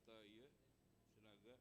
eta ieu Sinaga.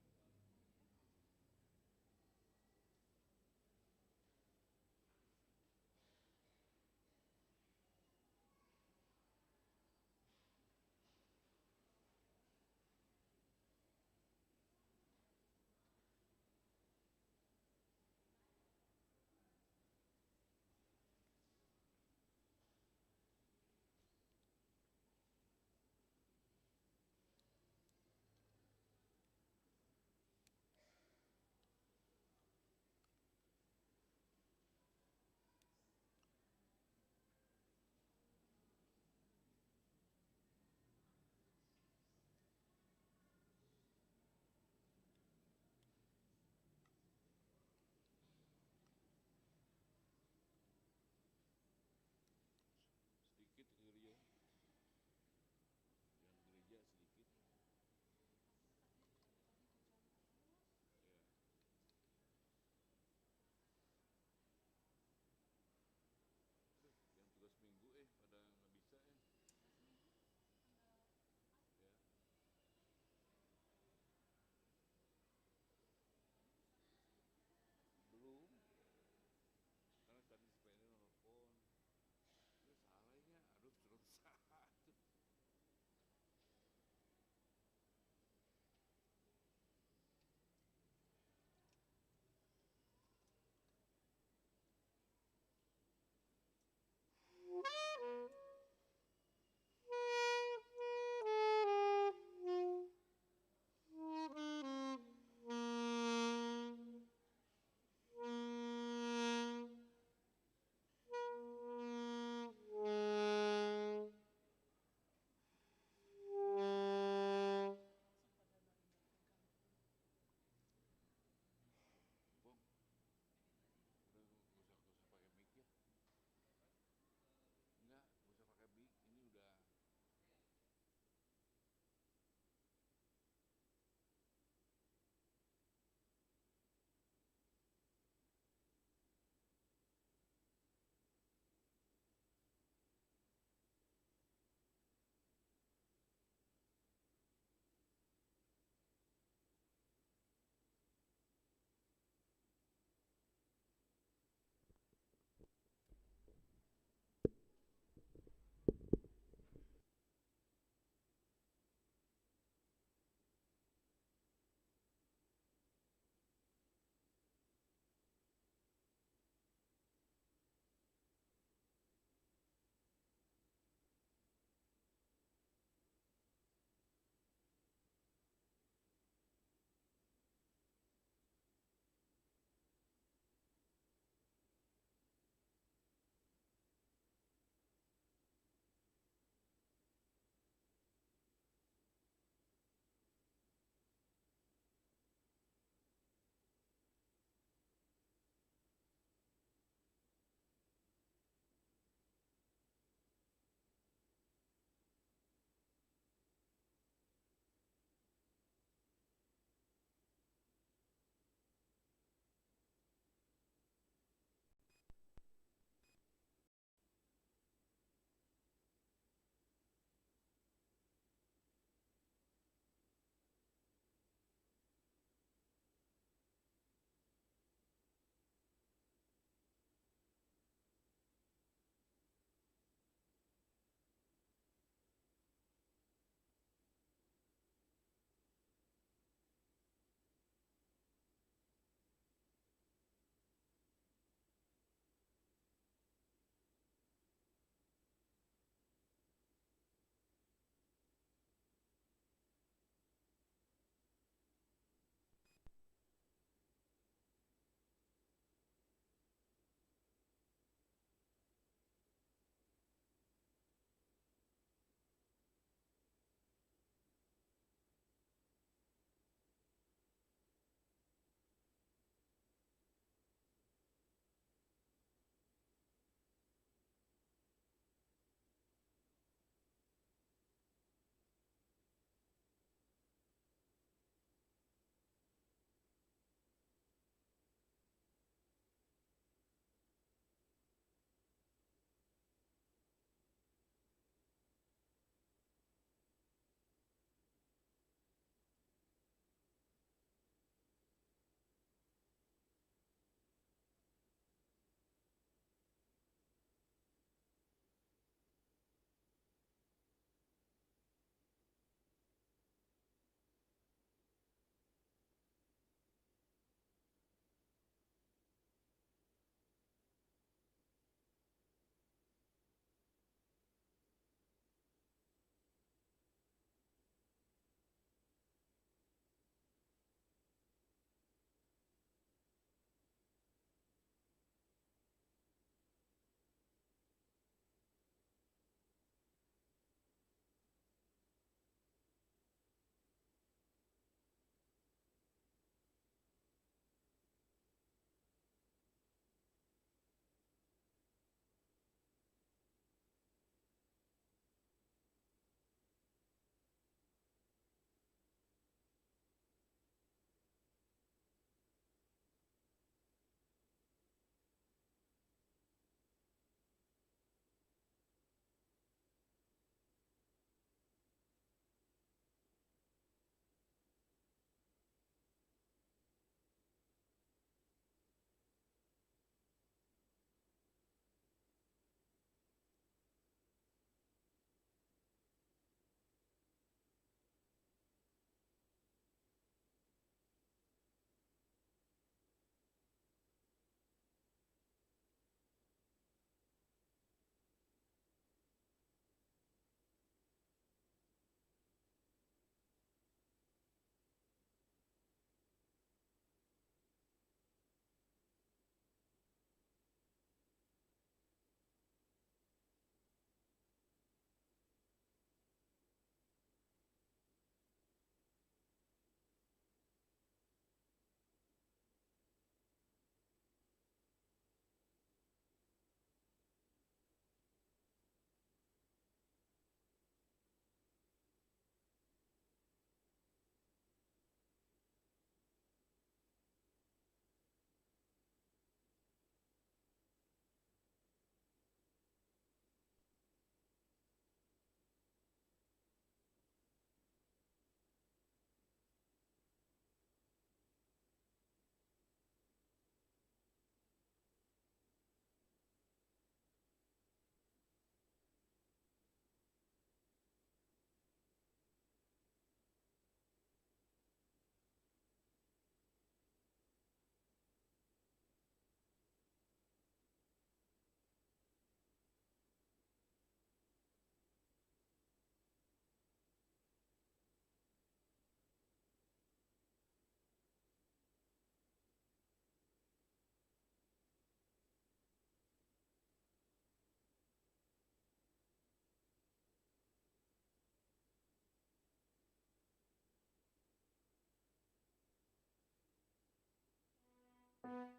Cek.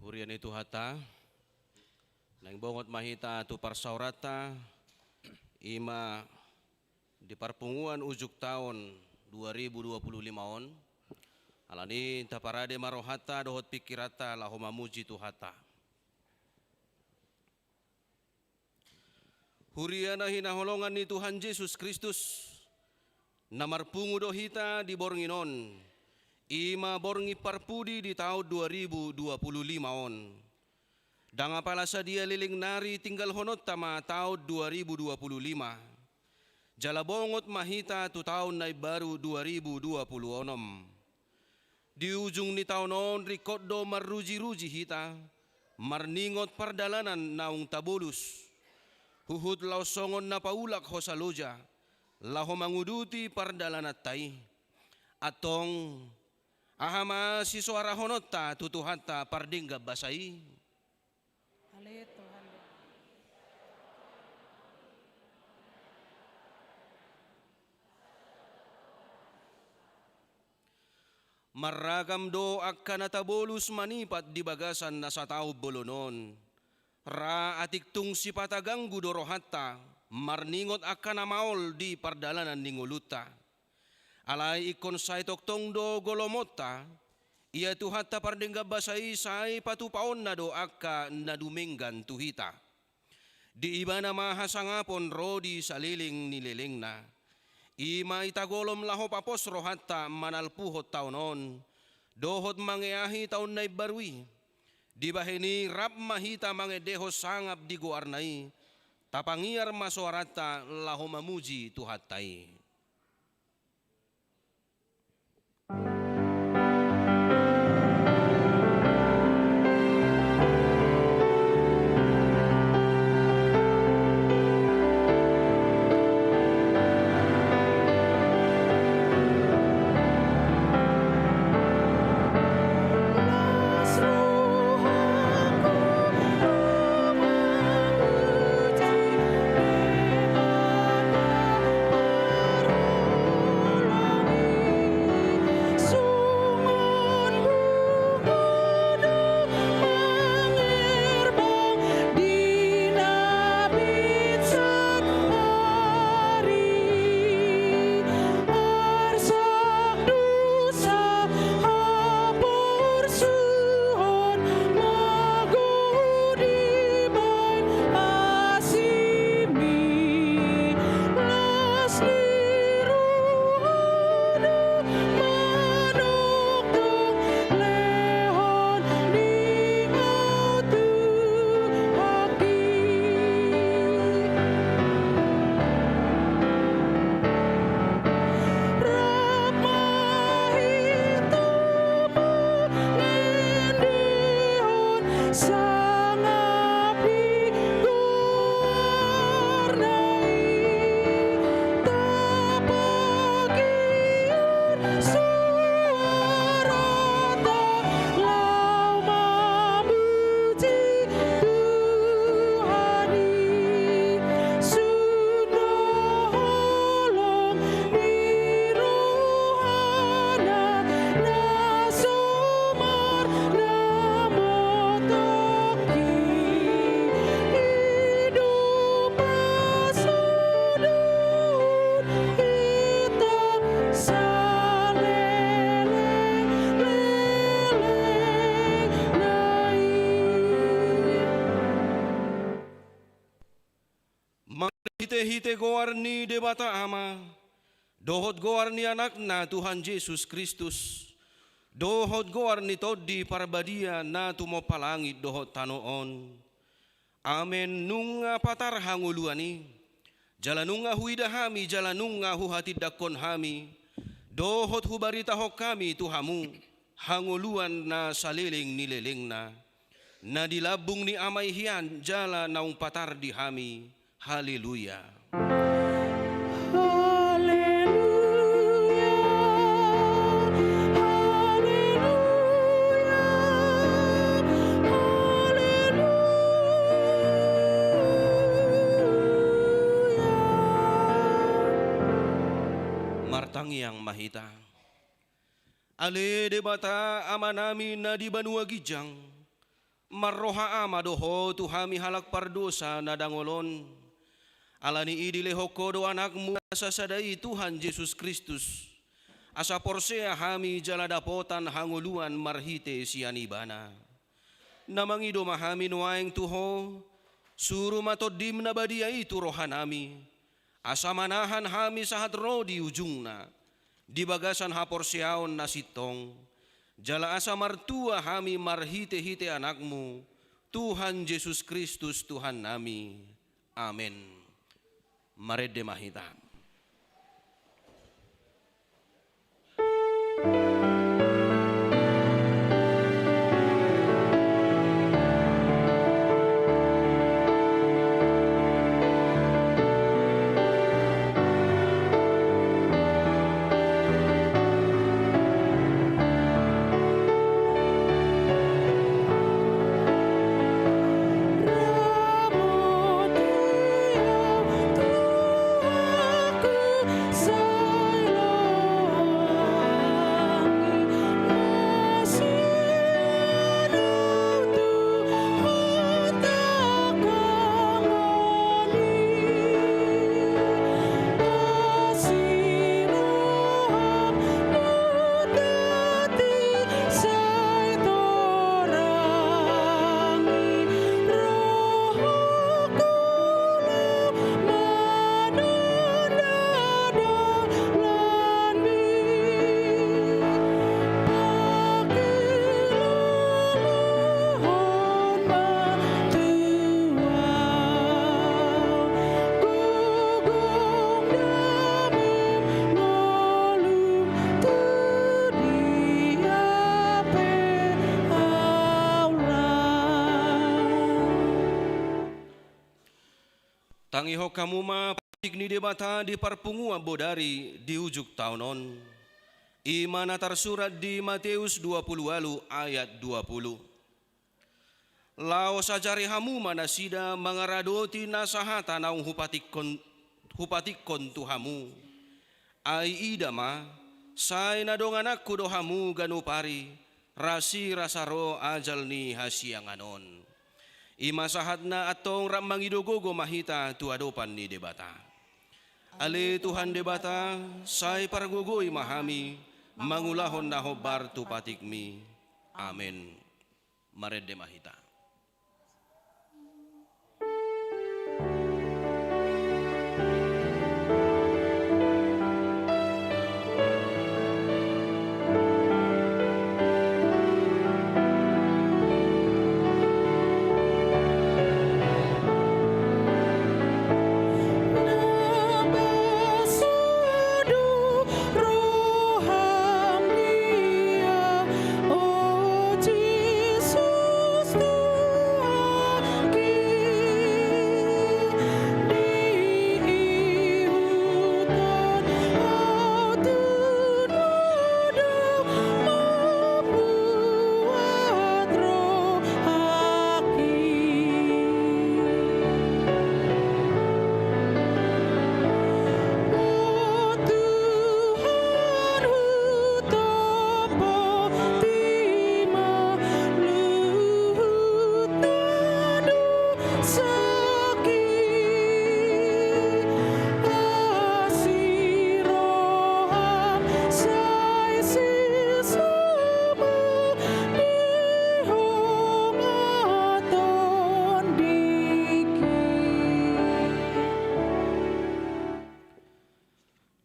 Hurian itu hata, nang bongot mahita tu parsaurata, ima di perpunguan ujuk tahun 2025 on, alani taparade marohata dohot pikirata laho mamuji tu hata. Huriana hinaholongan ni Tuhan Yesus Kristus, namarpungu dohita di bornginon, ima borngi parpudi di tahun 2025 on. Danga palasa dia liling nari tinggal honot tama tahun 2025. Jalabongot mahita tu tahun nai baru 2026. Di ujung ni tahun on rikodo marruji-ruji hita, marningot pardalanan naung tabulus. Huhut lau songon na paulak hosaloja, laho manguduti pardalanat tai. Atong ahama si suara honota tutuhata pardingga basai. Maragam do akan natabolus manipat di bagasan na sa tao bolonon. Ra atiktung si pataganggu dorohata, marningot akan namaol di pardalanan ninguluta. Alay ikon say toktong do golomota, iya tuhata pardengga basay say patupaon na do akka naduminggan tuhita. Di iba na mahasangapon rodi saliling nililing na. Ima itagolom laho papos rohata manalpuhot taunon, dohot mangeahi taon na ibarwi. Di bahini rap mahita mangedeho sangap di guarnai, tapangiar masuarata laho mamuji tuhatai. Hite goarni debata ama, dohot goarni anak na Tuhan Yesus Kristus, dohot goarni todi parbadia na tumopalangit dohot tanoon. Amen nunga patar hanguluani, jalanunga huidahami, jalanunga huhati dakon hami, dohot hubarita hok kami Tuhamu, hanguluan na saliling nililing na dilabung ni amay hiyan, jala naung patar di hami. Haleluya. Martangiang mahita. Ale debata amanami na di Banua Gijang. marroha amadoho tuhami halak pardosa nadangolon. Alani idileho kodo anakmu sasadai Tuhan Yesus Kristus. Asa porsea hami jaladapotan hanguluan marhite sianibana. Namangido mahami nuaeng tuho, suru matodim na badia itu rohanami. Asa manahan hami sahat rodi ujungna. Di bagasan haporseaon nasitong. Jala asa martua hami marhite-hite anakmu, Tuhan Yesus Kristus Tuhan nami. Amin. Marede mahita. Tangiho kamu ma patik ni debata di parpungua bodari di ujuk taunon. Imana tersurat di Matius 20 ayat 20. Lao sajari hamu manasida mangaradoti nasahata naung hupatikon tuhamu. Ai idama say nadongan aku dohamu ganupari rasi rasaro ajal ni hasianganon. Ima sahatna atong ramangidogogo mahita tuadopan ni debata. Ale Tuhan debata, say pargogoy mahami, mangulahon na hobar tupatikmi. Amen. Marede mahita.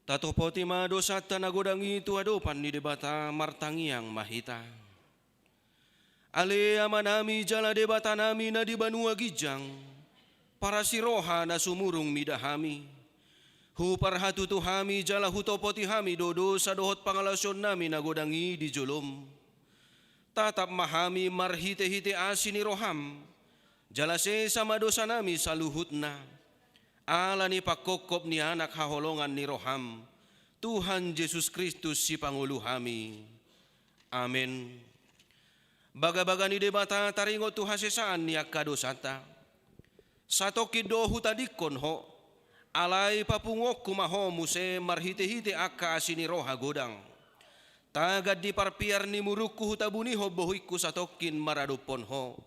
Tato potima dosa tanagodangi tu adopan ni debata martangiang mahita. Ale amanami jala debata nami na di banua gijang, para siroha na sumurung midahami. Huparhatu tuhami jala hutopoti hami dodo sa dohot pangalasyon nami nagodangi di julum. Tatap mahami marhite-hite asin ni roham, jala se sama dosa nami sa luhut na. Ala ni pakokop ni anak haholongan ni roham, Tuhan Yesus Kristus si Pangulo hami. Amen. Baga-baga ni debata taringo tu hasesaan ni akadosata. Sato kido hutadikon ho, alay papungok kumaho muse marhite-hite akka asini roha godang. Tagad di parpiar ni muruku hutabuni ho bohuiku satokin maradupon ho.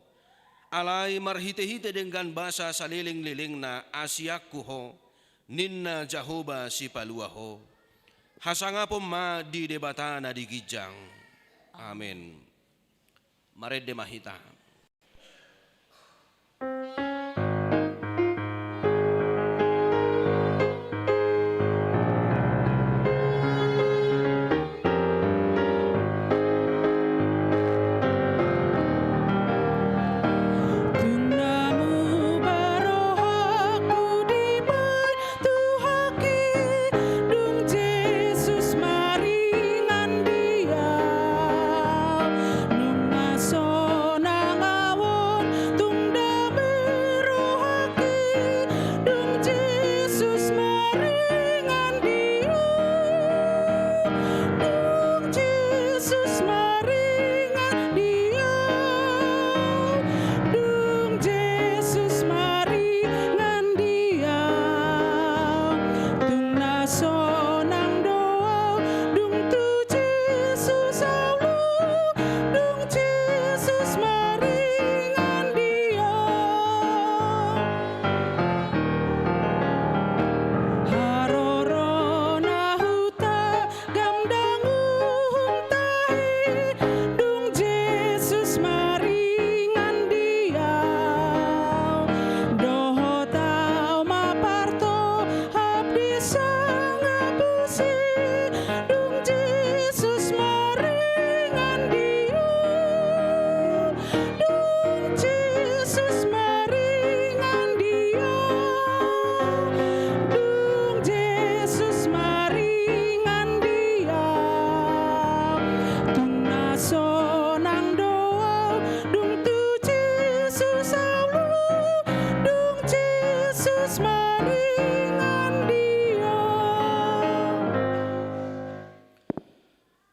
alay marhite-hite dengan basa sa liling-liling na asyaku ho, ninna Jehovah si paluaho. Hasanga po ma di debata na di gijang. Amen. Mared de mahita.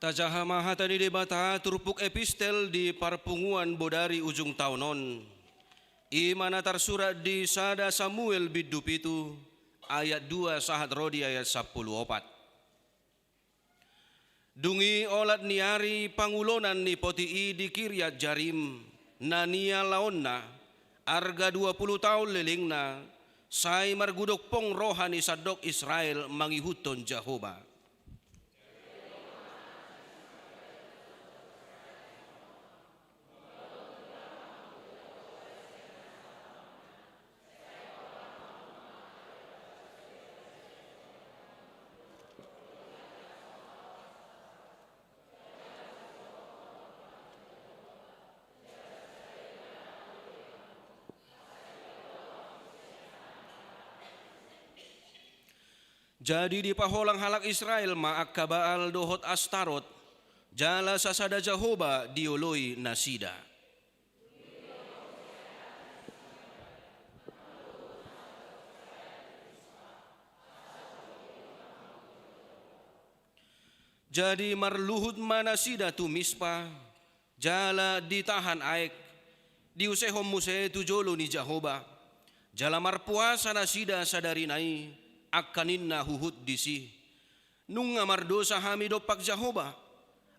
Tajaha mahata ni debata turpuk epistel di parpunguan bodari ujung taunon. Imana tersurat di Sada Samuel bidup itu ayat 2 sahat rodi ayat 14. Dungi olat niari pangulonan ni potii di Kiryat Jarim nania laonna arga 20 tahun lelingna sai margudok pong rohani sadok Israel mangihuton Jehovah. Jadi di paholang halak Israel maak kabaal dohot Astarot, jala sasada Jehovah dioloi nasida. Jadi marluhut manasida tu Mispa, jala ditahan aek, diusehom muse tu jolo ni Jehovah, jala marpuasa nasida sadarinai, akanin na huhut disi. Nung mardosa hami do pak Jehovah,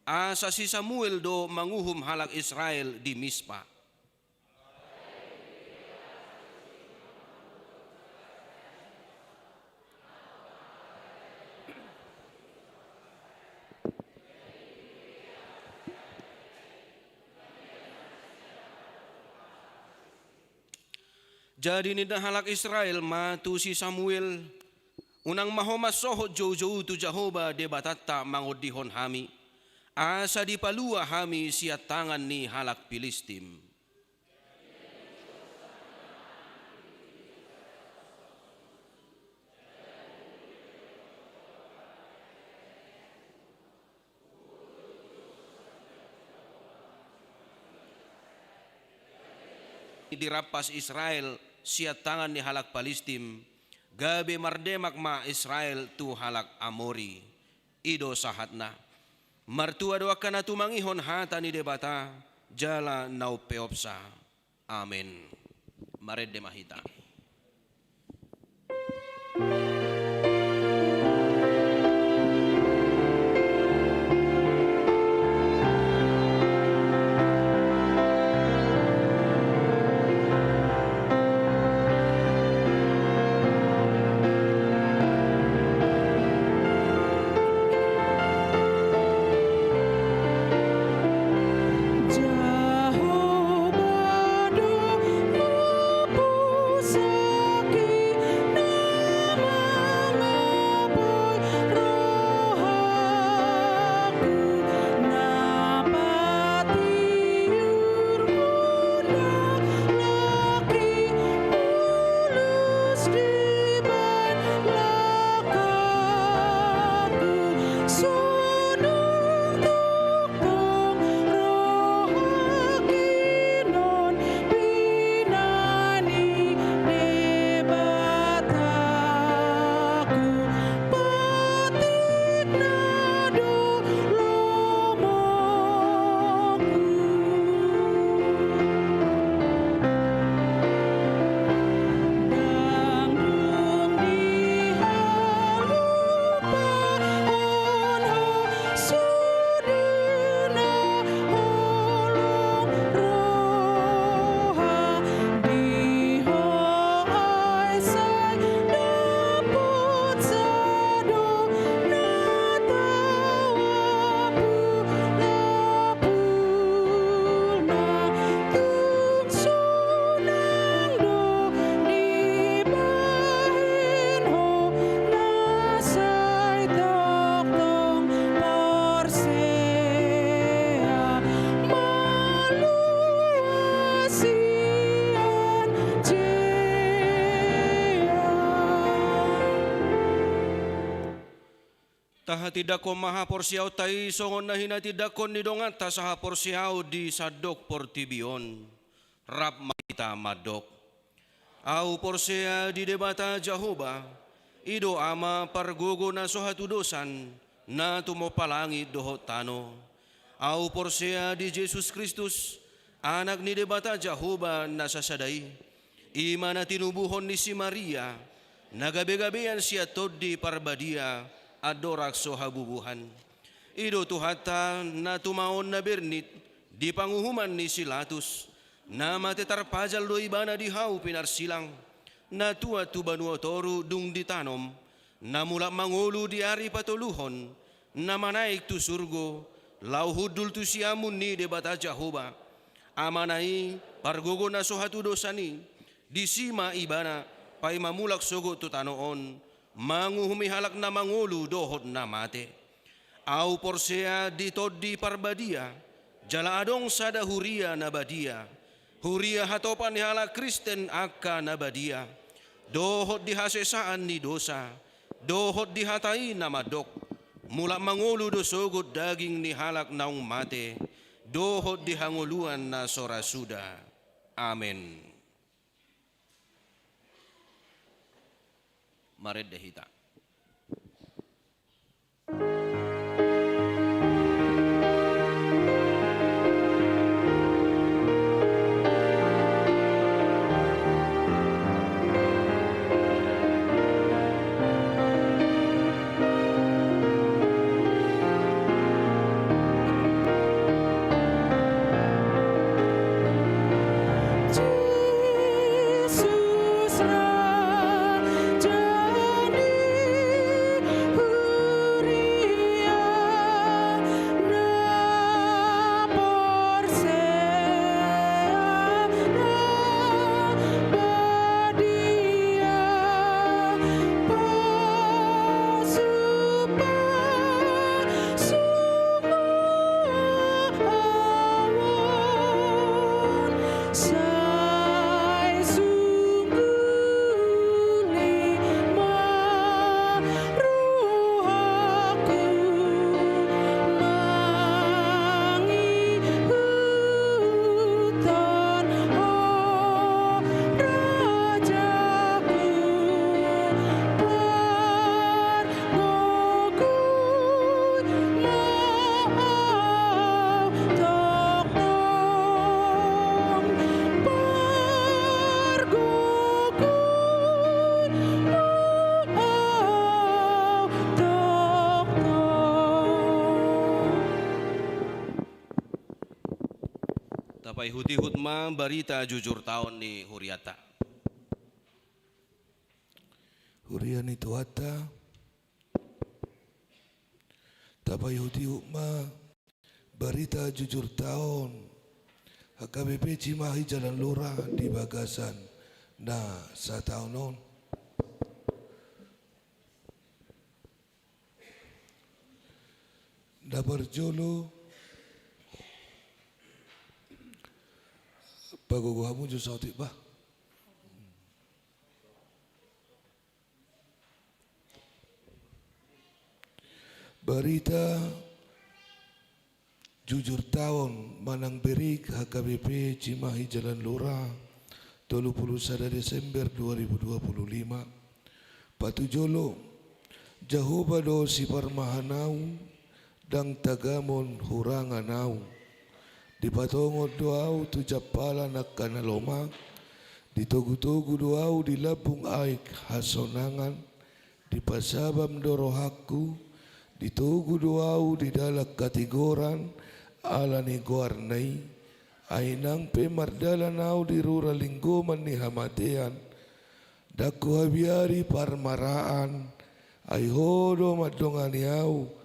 asa si Samuel do manguhum halak Israel di Mispa. Jadi nida halak Israel matu si Samuel unang mahomas sohot jauh-jauh tu Jehovah debatata mangodihon hami asa di palua hami siat tangan ni halak Filistim. Dirapas Israel siat tangan ni halak Filistim. Gabe mardemak ma Israel tu halak Amori ido sahatna martua doa kana tu mangihon hata ni debata jala nau peopsa. Amen. Mared de mahita. Tahatidakon maha porsiaw tay songon na hinatidakon ni dongat ta saha porsiaw di sadok portibion. Rap makita madok. Au porsia di debata Jehovah, ido ama pargogo na sohatudosan na tumopalangit dohot tano. Au porsia di Jesus Kristus, anak ni debata Jehovah na sasaday. Ima na tinubuhon ni si Maria, nagabi-gabian siya tod di parbadia, adorak sohabubuhan. Ido tuhata na tumaon na bernit, di panguhuman ni Silatus, na matetarpajal do ibana di hau pinarsilang, na tua tubanu otoru dung ditanom, na mula mangulu di ari patuluhon, na manaik tu surgo, lau hudul tu siamun ni debata Jehovah, amanai pargogo na sohatu dosani, di sima ibana, pay mamulak sogo tu tanoon, manguhumihalak na mangulu dohot na mate. Au porsea di todi parbadia, jala adong sada huria na badia, huria hatopan ni hala Kristen akka na badia, dohot dihasesaan ni dosa, dohot dihatai na madok, mula mangulu do sogot daging ni halak naung mate, dohot dihanguluan na sorasuda. Amen. Mared dehita. Tapay hutihut ma barita jujur taon ni Huriata. Huria ni tuata. Tapay hutihut ma barita jujur taon. HKBP Cimahi Jalan Lurah di Bagasan na sa taon noon. Dabarjolo paguguhamu jo sautik ba? Barita jujur tahun Manang Berik HKBP Cimahi Jalan Lurah 31 Desember 2025. Patujolo Jehovah do si parmahanau dang tagamon huranganau. Di patongod doau tu japala nak kanaloma, di togu-togu doau di labung aik hasonangan, di pasabam dorohaku, di togu doau di dalak katigoran, ala ni guarnai, ainang pemardalanau di rura linggoman ni hamatean, daku habiari parmaraan, ai hodo madonganiau,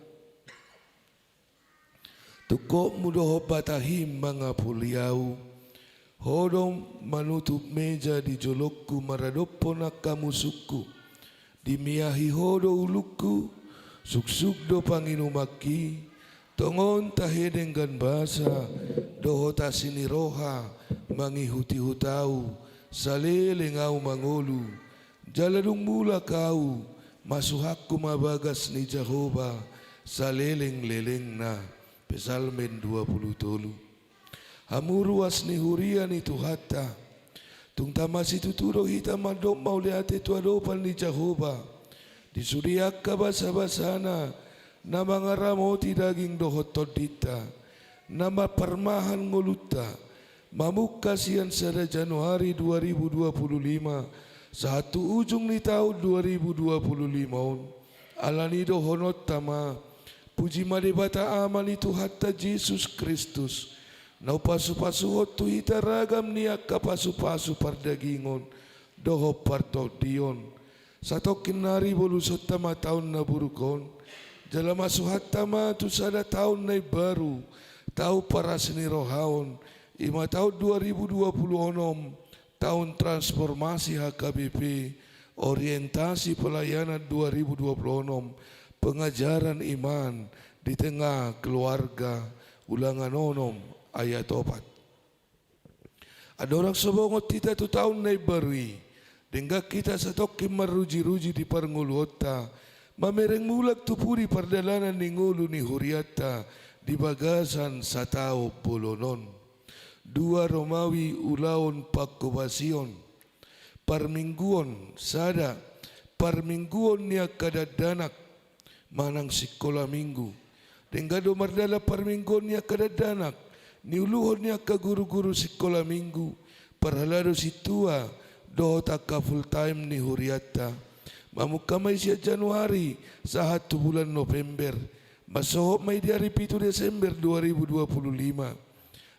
tukok mudoh patahim mga puliau, hodong manutup meja di jolokku maradopo nakamusuku, dimiahi hodo uluku, suksuk do panginumaki, tongon tahedenggan basa, dohota siniroha, mangihuti hutau, salelengau mangolu, jaladung mula kau, masuhakku mabagas ni Jehovah, sa leleng-leleng na Pesalmen 27. Hamuruas ni huria ni Tuhata, tung tamasi tuturo hita madok mauliate tuadopan ni Jehovah, disuriak kabasa-basana, na mga ramoti daging dohotot dita, na maparmahan nguluta, mamukasian sada Januari 2025, sa hatu ujung ni tahun 2025, alani dohonot tama, puji madebata aman itu hatta Yesus Kristus, nau pasu-pasu tu hita ragam niak kapasu-pasu pardagingon, doho partodion, sato kinari bolusot tama tahun na burukon, dalam asuhat tama tu sada tahun na baru, tahu para seni rohaon, ima tahun 2026, tahun transformasi HKBP, orientasi pelayanan 2026, pengajaran iman di tengah keluarga, ulangan onom ayat 4. Ada orang sobongot kita tu tahun na barui, dengga kita satokim maruji-ruji di parnguluota, mamereng mulak tupuri pardalanan ni ngulu ni huriata, di bagasan sa tao bolonon. 2 Romawi ulaon pagkubasion, parmingguon sada, parmingguon niya kadadanak, manang sikola minggu, dengga do mardala parmingguon niya kadadanak, niuluhon niya ka guru-guru sikola minggu, parhalado si tua, doho taka full time ni huriata, mamukamay siya Januari sa hatu bulan November, masohop may di hari 7 Desember 2025,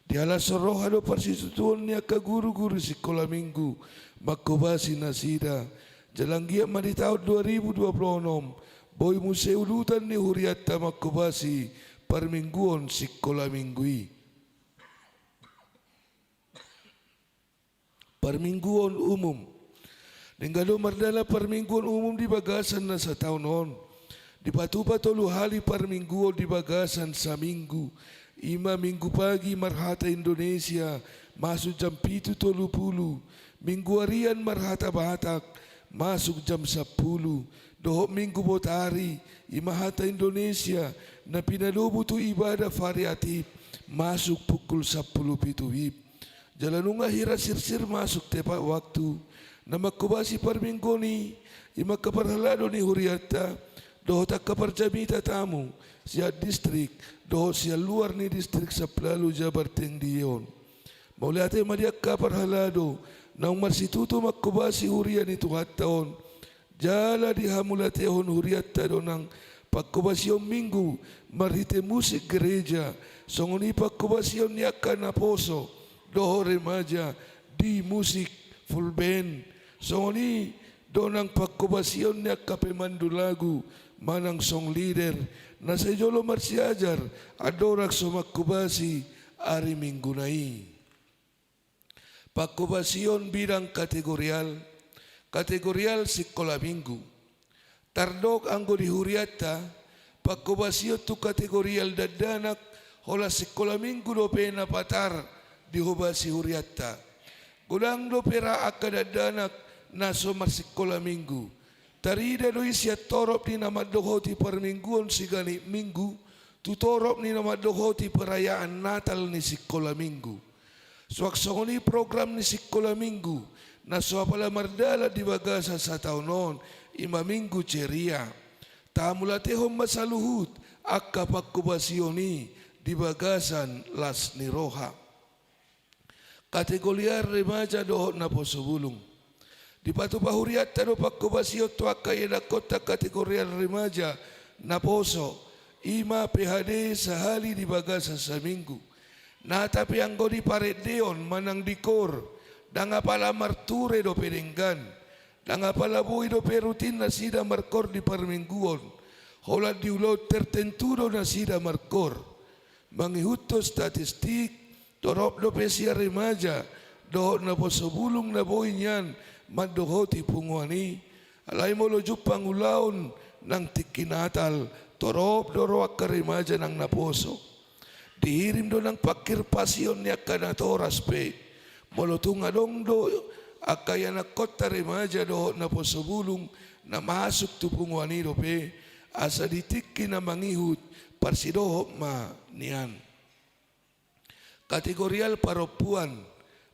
di alas rohado parsitutuon niya ka guru-guru sikola minggu, makubasi na sida, jalanggia madi tahun 2026, boy museulutan ni huriata makubasi, parmingguon sikola minggui. Parmingguon umum, nenggalo mardala parmingguon umum di bagasan na sa taonon, di patu-patulu hali parmingguon di bagasan sa minggu, 5 minggu pagi marhata Indonesia, masuk jam 7.30, minggu harian marhata Batak, masuk jam 10, dohok minggu botari, imahata Indonesia, na pinalubo tu ibadah variatif, masuk pukul 10 pituhip. Jalanunga hira sir-sir masuk tepat waktu, na makubasi parminggoni, ima kaparhalado ni huriata, doho tak kaparjamita tamu, siya distrik, doho siya luar ni distrik sa Plalu Jabar Tengdion. Mauliate madiak kaparhalado, na umarsituto makubasi huria ni tuhat taon, jala dihamulatehon huriata do ng pagkubasyon minggu, marhite musik gereja, songoni pagkubasyon niya ka na poso, doho remaja di musik full band, songoni do ng pagkubasyon niya kapemandu lagu, manang song leader, na sa jolo marsiajar, adorak sumakubasi, ari minggu nai. Pagkubasyon bidang kategorial, kategorial sikola minggu, tardok anggo di huriata, pagkubasyon tu kategorial dadanak, hola sikola minggu do pena patar, dihubasi huriata. Gulang do pera akadadanak na sumasikola minggu. Tarida do isya torop ni namadohoti parmingguon sigani minggu, tutorop ni namadohoti perayaan Natal ni sikola minggu. Swaksongoni program ni sikola minggu, na suapala mardala di bagasa sa taonon, 5 minggu ceria. Tamulatehom masaluhut, akka pagkubasioni di bagasan las ni roha. Kategorial remaja doho na posobulung. Di patu pahuriat tado pagkubasio tuaka yeda kota kategorial remaja na poso. 5 PHD sehari di bagasa sa minggu. Na tapi anggo di paredeon manang dikor. Danga pala marture do pedenggan. Danga pala bui do perutin na sida markor di parmingguon. Hola di ulo tertentu do na sida markor. Mangihuto statistik. Torop do pesia remaja, doho na posobulung na boy niyan, madohoti punguani, alay mo lo jupang ulaon ng tikinatal, torop doro ka remaja ng naposo. Dihirim do ng pakirpasyon niya kanatoras pe, molotung adong do, akaya na kota remaja doho na posobulung, na masuk tu punguani do pe, asa ditikki na mangihut parsidohop ma nian. Kategorial perempuan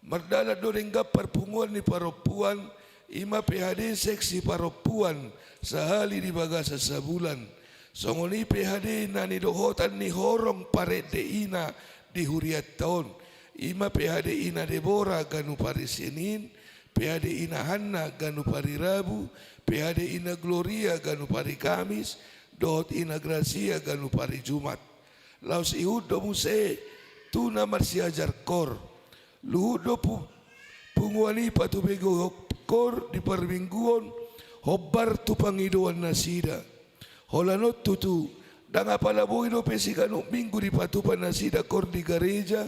merdala dorenggap perpunguan ni perempuan ima PHD seksi perempuan sehali di bagasa sebulan. Songoni PHD na ni dohotan ni horong paret de ina di huriat tahun. Ima PHD ina Deborah ganu pari Senin, PHD ina Hanna ganu pari Rabu, PHD ina Gloria ganu pari Kamis, dohot ina Gracia ganu pari Jumat. Laus ihud do muse tuna marsiajar kor. Luhud do punguani patubego kor di permingguan hobar tu pangidoan nasida. Holanot tutu danga palaboy do pesikano minggu di patupan nasida kor di gereja.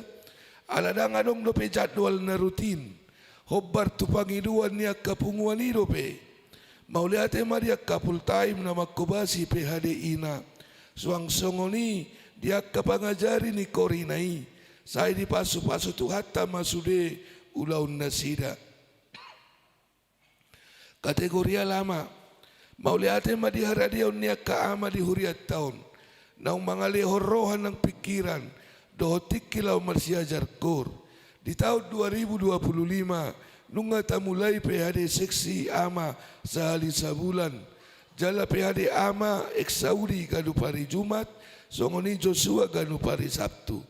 Aladang anong do pe jadwal na rutin. Hobar tu pangiduan niya kapunguan ni do pe. Mauliate maria full time na magkubasi PHD ina. Suang songoni dia kapangajari ni korinai. Saya di pasu-pasu tu hatta masude ulaun nasida. Kategoria lama. Mauliate madi haradiaun niya kaama di huriat tahun. Naung mga lehorohan ng pikiran. Dohotik kilau marsiajar kor. Di tahun 2025, nunga tamulai PHD seksi ama sehali sabulan. Jala PHD ama eksauri ganu pari Jumat, songoni Joshua ganu pari Sabtu.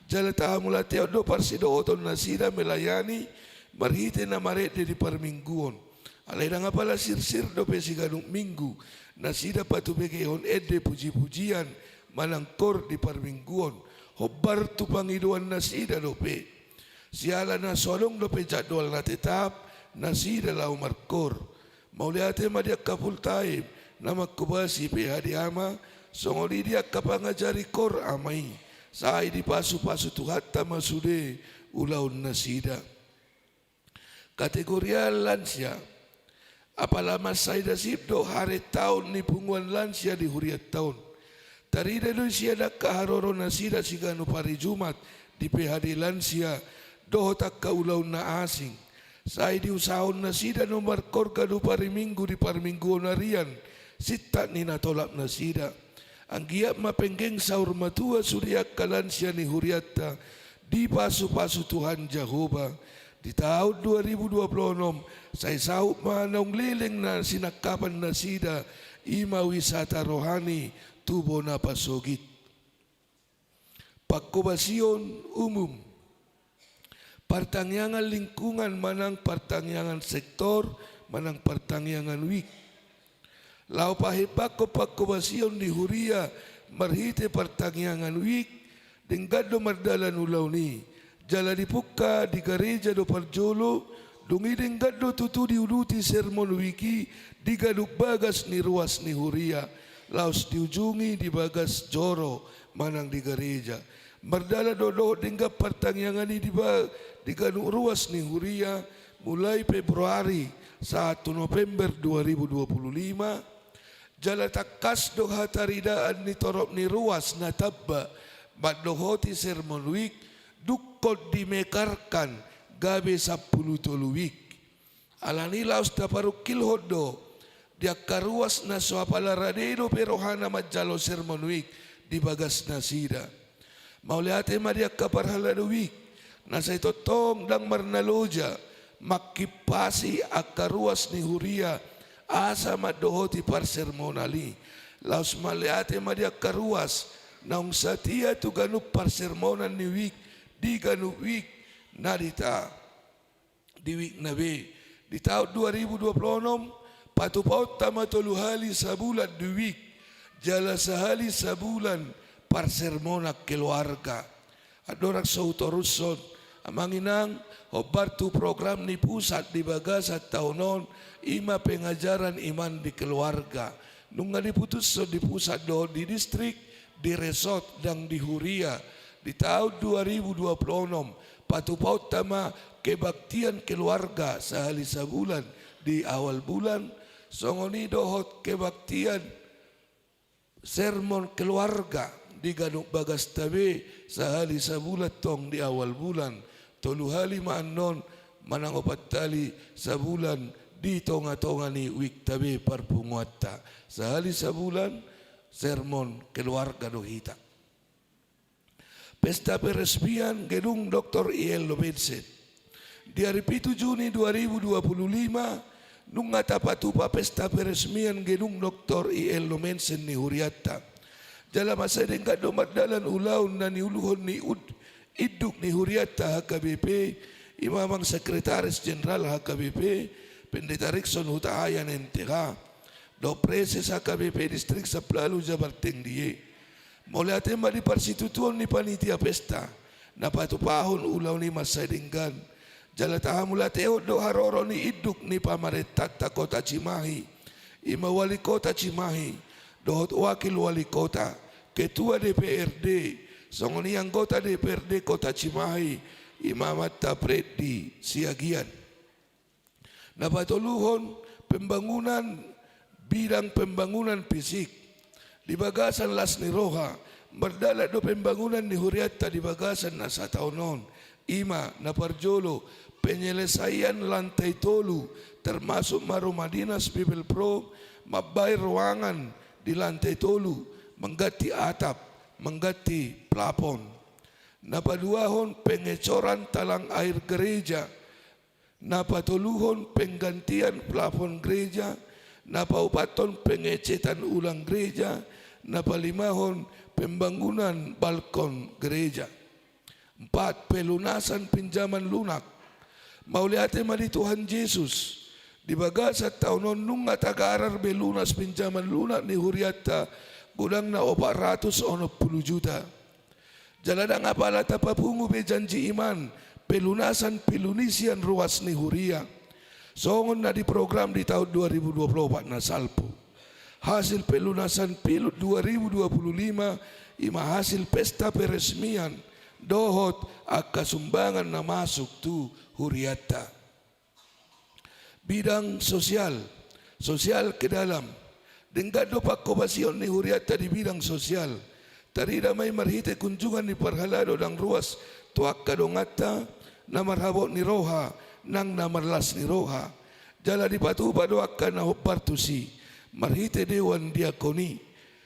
Jala tahamula teodo parsido oton nasida melayani, marhite na marete di permingguan. Alay na nga pala sir-sir do pesi ganung minggu, nasida patubegehon ede puji-pujian, manangkor di permingguan. Hobar tu pangiduan nasida dope. Siala na solong dope jadwal na tetap nasida lau markor. Mauliate madia kapul taib na magkubasi PHD ama songoli dia kapangajari kor amai. Sai di pasu-pasu tu hatta masude ulaun nasida. Kategoria lansia. Apalama saida sibdo hari tahun ni punguan lansia di huriat tahun. Tarida do siya nakaharoro nasida sigano pari Jumat di PHD lansia dohotak kaulaw na asing. Say di usahon nasida no markor kadu pari minggu di parminggu na riyan sita ni natolak nasida. Ang giyak mapenggeng saur matua suriak kalansia ni huriata di pasu-pasu Tuhan Jehovah. Di tahun 2026 say saup manong liling na sinakapan nasida ima wisata rohani tubo na pasogit. Pagkubasyon umum. Partangyangan lingkungan manang partangyangan sektor manang partangyangan wik. Lau pahipak ko pagkubasyon di huria marhite partangyangan wik denggado mardalan ulaw ni. Jala dipuka di gereja do parjolo dungi denggado tutu diuluti sermon wiki di gaduk bagas ni ruas ni huria. Laos diujungi di bagas joro manang di gereja. Merdala dodo dingga pertangyangan ini di ganung ruas ni huria mulai Februari 1 November 2025. Jala takas do hataridaan ni torop ni ruas na tabba baddohoti sermon week dukkod dimekarkan gabe 10 week. Alani laos taparukil hodo dia karuas na suapala radero perohana majalo sermon week di bagas nasida. Mauliate maria kaparhala do week nasa ito tong dang marnaloja makipasi akaruas ni huria asa madohoti par sermonali. Laos maliate maria karuas naung satia tu ganup par sermonan ni week di ganup week nadita di week na be di tahun 2026 patupaut tama toluhali sabulan duwik jala sahali sabulan par sermona keluarga adorak sautoruson amanginang hobar tu program ni pusat di bagasat tahunon ima pengajaran iman di keluarga nunga diputus so di pusat do di distrik di resort dan di huria di tahun 2026 patupaut tama kebaktian keluarga sahali sabulan di awal bulan songoni dohot kebaktian sermon keluarga di ganuk bagas tabe sahali sabulat tong di awal bulan toluhali maanon manang opat tali sabulan di tonga-tonga ni wik tabe parpunguata sahali sabulan sermon keluarga dohita. Pesta peresmian gedung Dr. I.L. Lobensen. Di hari 7 Juni 2025, nunga tapatupa pesta peresmian gedung Dr. I.L. Lobensen ni Huriatta. Jala masa dengkat domat-dalan ulaun na ni uluhon ni iduk ni Huriatta HKBP, Imamang Sekretaris Jenderal HKBP, Pendeta Rickson Hutahayan NTH, Dopreses HKBP Distrik Saplalu Jabar Tengdiye. Mulai tema di persitutuan ni panitia pesta, napatupahon ulaw ni masadinggan. Jala tahamula teo do haroro ni iduk ni pamaretat ta kota Cimahi, ima wali kota Cimahi, dohot wakil wali kota, ketua DPRD, songoni anggota DPRD kota Cimahi, Imamat Tapredi Siagian. Napatuluhon bidang pembangunan fisik. Di Bagasan Las Niroha, berdala do pembangunan ni Huriatta di Bagasan na sa taonon. Ima na parjolo, penyelesaian lantai tolu, termasuk marumadinas Bibel Pro, mabay ruangan di lantai tolu, menggati atap, menggati plafon. Napaduahon pengecoran talang air gereja, napatuluhon penggantian plafon gereja, napaupaton pengecetan ulang gereja, napalimahon pembangunan balkon gereja. 4. Pelunasan pinjaman lunak. Mauliate mali Tuhan Yesus di Bagasat taonon nunga tagarar belunas pinjaman lunak ni Huriatta gudang na 410 juta. Jalada ngapala tapapungu be janji iman pelunasan pilunisian ruas ni Huria. Songon na di program di tahun 2024 na salpo. Hasil pelunasan pilut 2025 ima hasil pesta peresmian dohot akka sumbangan na masuk tu Huriatta. Bidang sosial ke dalam. Denggado pakkobasion ni Huriatta di bidang sosial. Tarida may marhite kunjungan ni parhalado ng ruas tuak kadongata na marhabot ni Roha nang namarlas ni Roha. Jala di patuba doak ka na hopartusi. Marhite dewan diakoni.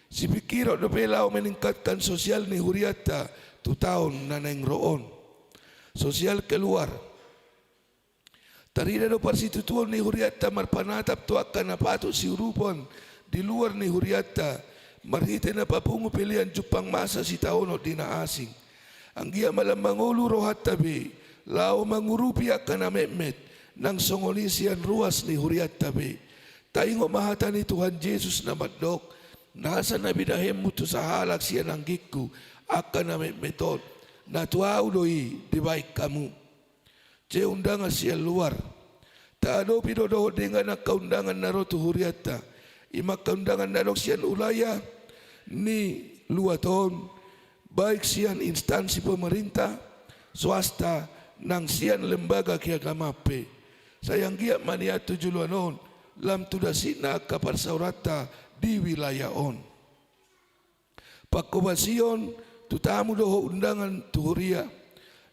Si pikiro na pelao meningkatkan sosial ni Huriatta 2 tahun na roon. Sosial keluar. Tarida do parsitutuan ni Huriatta marpanatap tuak ka na pato si urupon di luar ni Huriatta. Marhite na papungu pilihan jupang masa si taon o dinaasing. Ang giya malamangulu rohat tabi. Lao mangurupi ka na memet ng songolisian ruas ni Huriatta be. Taingo mahata ni Tuhan Yesus na madok, nasa na bidahem mo to sa halak siya ng giku, aka na metod, na tuaw doi, di baik kamu. Che undangan siya luar, taado pidodoho dengan na kaundangan na roto Huriatta, imak kaundangan na dok siyan ulaya, ni luaton, baik siyan instansi pemerintah, swasta, nang siyan lembaga kiagamape. Sayang giyak maniat tujuluanon, lam tudasi na kaparsaurata di wilayah on. Pakkobasion tutamu doho undangan tu Huria.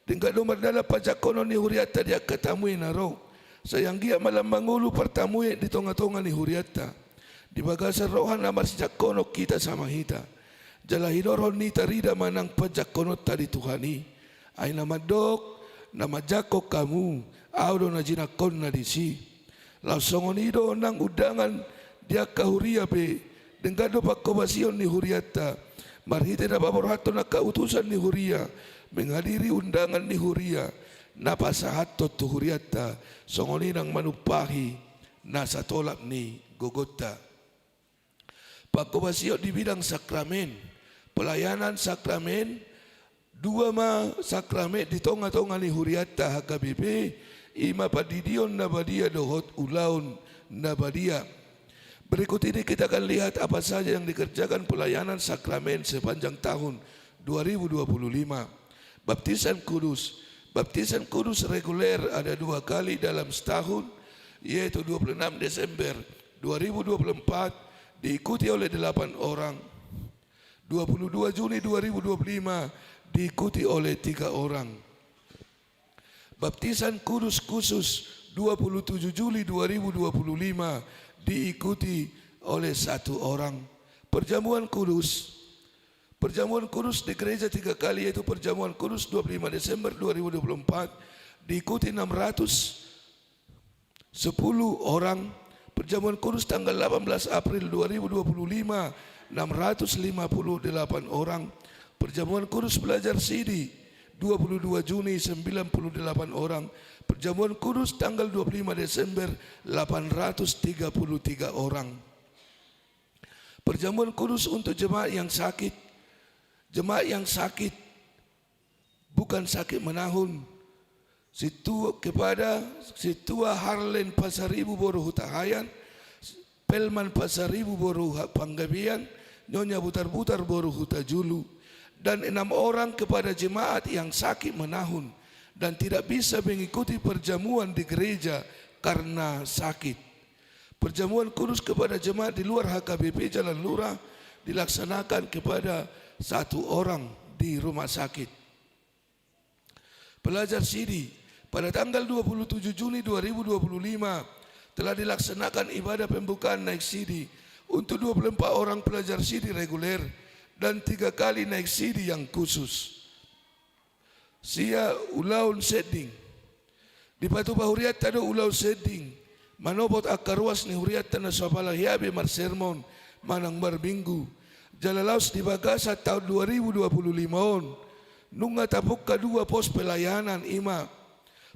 Dengan domar dala pajak kono ni Huriatta dia katamui na ro. Sayang gia malam mangulu pertamui di tonga-tonga ni Huriatta. Di Bagasan rohan namar sejak kono kita sama hita. Jala hidoron ni tarida manang pajak kono tadi Tuhani. Ay nama dok, nama jakok kamu, audo na jinakon na disi. Langsung onido nang undangan dia ke Huria be denggado pakkobasion ni Huriatta marhite na baborhato na kautusan ni Huria menghadiri undangan ni Huria napasahato tu Huriatta songoni nang manupahi nasa tolak ni Gogota. Pakkobasion di bidang sakramen, pelayanan sakramen, 2 sakramen di tonga-tonga ni Huriatta HKBP. Ima padidion nabadia dohot ulaun nabadia. Berikut ini kita akan lihat apa saja yang dikerjakan pelayanan sakramen sepanjang tahun 2025. Baptisan kudus reguler ada 2 kali dalam setahun, yaitu 26 Desember 2024 diikuti oleh 8 orang, 22 Juni 2025 diikuti oleh 3 orang. Baptisan kudus khusus 27 Juli 2025 diikuti oleh 1 orang. Perjamuan kudus. Perjamuan kudus di gereja 3 kali, yaitu perjamuan kudus 25 Desember 2024 diikuti 610 orang. Perjamuan kudus tanggal 18 April 2025 658 orang. Perjamuan kudus belajar CD 22 Juni 98 orang. Perjamuan kudus tanggal 25 Desember 833 orang. Perjamuan kudus untuk jemaat yang sakit. Jemaat yang sakit bukan sakit menahun. Kepada Situa Harlen Pasaribu Boru Hutahayan, Pelman Pasaribu Boru Panggabian, Nyonya Butar-Butar Boru Hutajulu, dan 6 orang kepada jemaat yang sakit menahun dan tidak bisa mengikuti perjamuan di gereja karena sakit. Perjamuan kudus kepada jemaat di luar HKBP Jalan Lurah dilaksanakan kepada 1 orang di rumah sakit. Pelajar CD pada tanggal 27 Juni 2025 telah dilaksanakan ibadah pembukaan naik CD untuk 24 orang pelajar CD reguler dan 3 kali naik CD yang khusus. Sia ulaun seding di Batu Bahuriat tado ulau seding manobot akaruas ni huriat tanah sopala hiabe marsermon manang marbinggu jalalaus di Bagasa tahun 2025 on nunga tapuk kedua pos pelayanan ima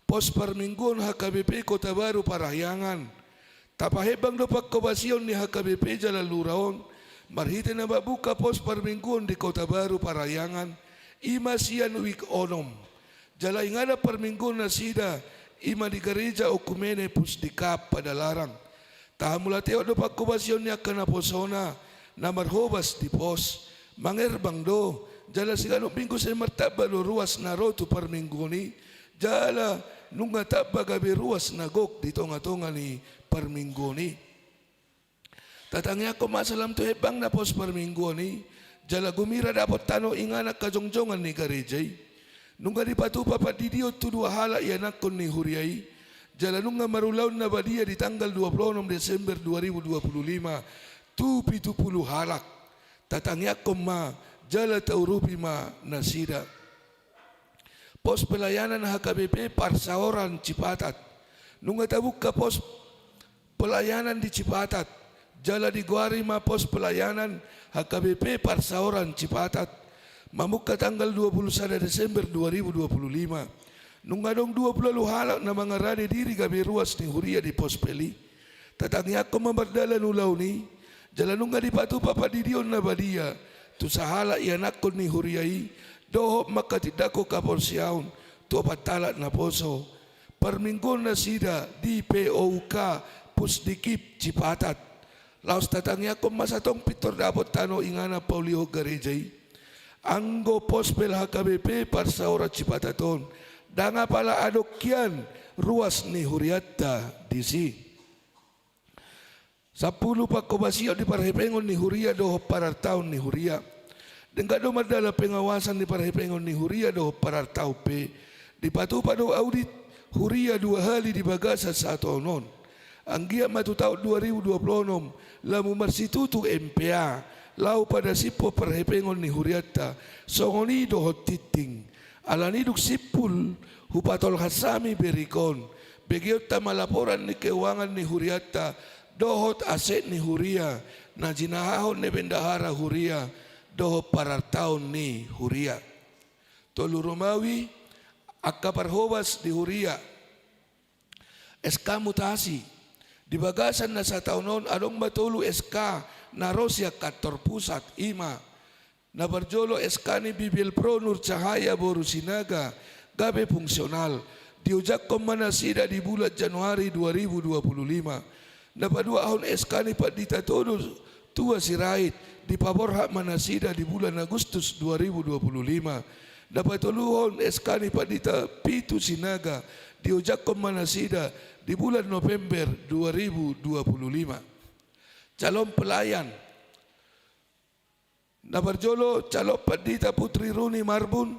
pos permingguan HKBP Kota Baru Parahyangan tapahebang dopak kobasion di HKBP Jalan Luraon marhite na buka pos permingguan di Kota Baru Parahyangan ima sian wik onom jala ingada permingguan na sida ima di gereja okumene pusdikap pada larang tahamulateo dopak kobasion niya kana posona na marhobas di pos mangerbang do jala sigano minggu sa martaba lo ruas na roto permingguni jala nunga taba gabi ruas na gok di tonga-tonga ni permingguni tatangnya ko masalam to hebang na pos permingguni jala gumira dapat tano ingana kajongjongan ni garejay nunga di patu papat didio tu 2 hala ianakon ni huriay jala nunga marulaw na badia di tanggal 26 Desember 2025 tu 70 halak tatangnya ko ma jala taurupi ma nasida. Pos pelayanan HKBP Parsaoran Cipatat. Nunga tabuk ka pos pelayanan di Cipatat. Jala di Guarima pos pelayanan HKBP Parsaoran Cipatat. Mamuka tanggal 21 Desember 2025. Nunga dong 20 halak na mga rade diri gabi ruas ni huria di pos peli. Tatangnya ko mambardalan ulaw ni. Jala nunga di patu papadidion na badia. Tu sahala ianakon ni huriai doho makatidako kaporsiaun tu patalat na poso perminggon na sida di POK Pusdikip Cipatat laos tatangnya ko masatong pitor dapat tano ingana Paulio Garejay anggo pospel HKBP Parsaora Cipataton danga pala adokyan ruas ni huriatta disi 10 pakobasio di parhepengon ni huria doho parartaon ni huria Dengka do madala pengawasan di parhepengon ni huria do parartau pe di patu padu audit huria 2 hali di Bagasa 1 onon anggia matu tahun 2026 lamu marsitutu MPA lau pada sipo parhepengon ni huriata songoni do hotiting alaniduk sipul hupatol hasami berikon begiot tama laporan ni keuangan ni huriata dohot aset ni huria na jinahahon ni bendahara huria doho parartaon ni huria tolu Romawi akaparhobas di huria SK mutasi di Bagasan na sa taunon adong matulu SK na Rosya kantor pusat ima na barjolo SK ni Bibil Pro Nur Cahaya Boru Sinaga gabe fungsional diujak komanasida di bulan Januari 2025 na padua ahon SK ni Padita Todo tua sirait di Paborha Manasida di bulan Agustus 2025 dapat tuluhon SK ni Padita Pitu Sinaga di Ujakom Manasida di bulan November 2025 calon pelayan Nabarjolo calon Padita Putri Runi Marbun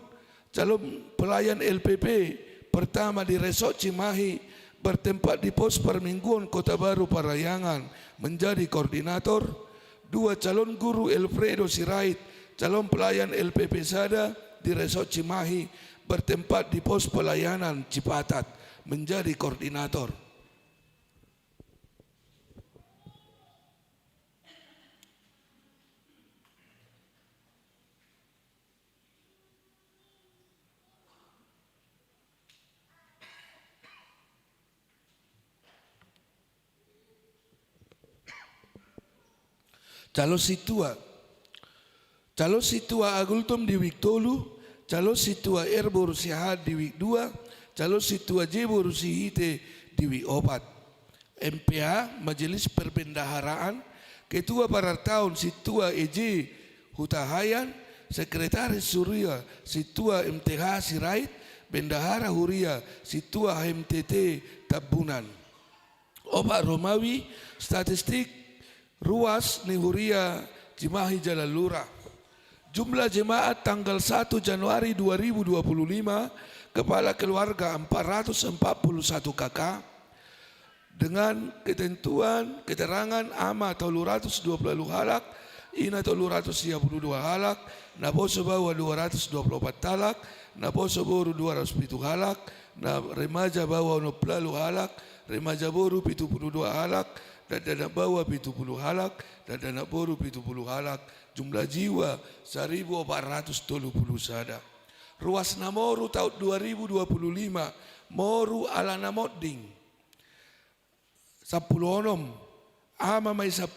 calon pelayan LPP pertama di Resort Cimahi bertempat di pos permingguan Kota Baru Parahyangan menjadi koordinator 2 calon guru Alfredo Sirait, calon pelayan LPP Sada di Resort Cimahi bertempat di pos pelayanan Cipatat menjadi koordinator. Calon situa Agultum di Wik Tolu, calon situa Erbor Sihat di Wik 2, calon situa Jebor Sihite di Wik 4. MPA Majelis Perbendaharaan, Ketua Parar Tahun Situa EJ Hutahayan, Sekretaris Surya Situa MTH Sirait, Bendahara Huria Situa HMTT Tabunan. Opak Romawi statistik Ruas Nihuria Cimahi Jalalura. Jumlah jemaat tanggal 1 Januari 2025, kepala keluarga 441 kakak, dengan ketentuan keterangan ama 320 halak, ina 332 halak, naposo bawa 224 talak, naposo boru 207 halak, na remaja bawa 60 halak, remaja boru 72 halak, dan dana bawah 70 halak, dan dana boru 70 halak. Jumlah jiwa 1.430 sada. Ruas Namoru tahun 2025, Moru ala Namodding 10 onom, ama may 10,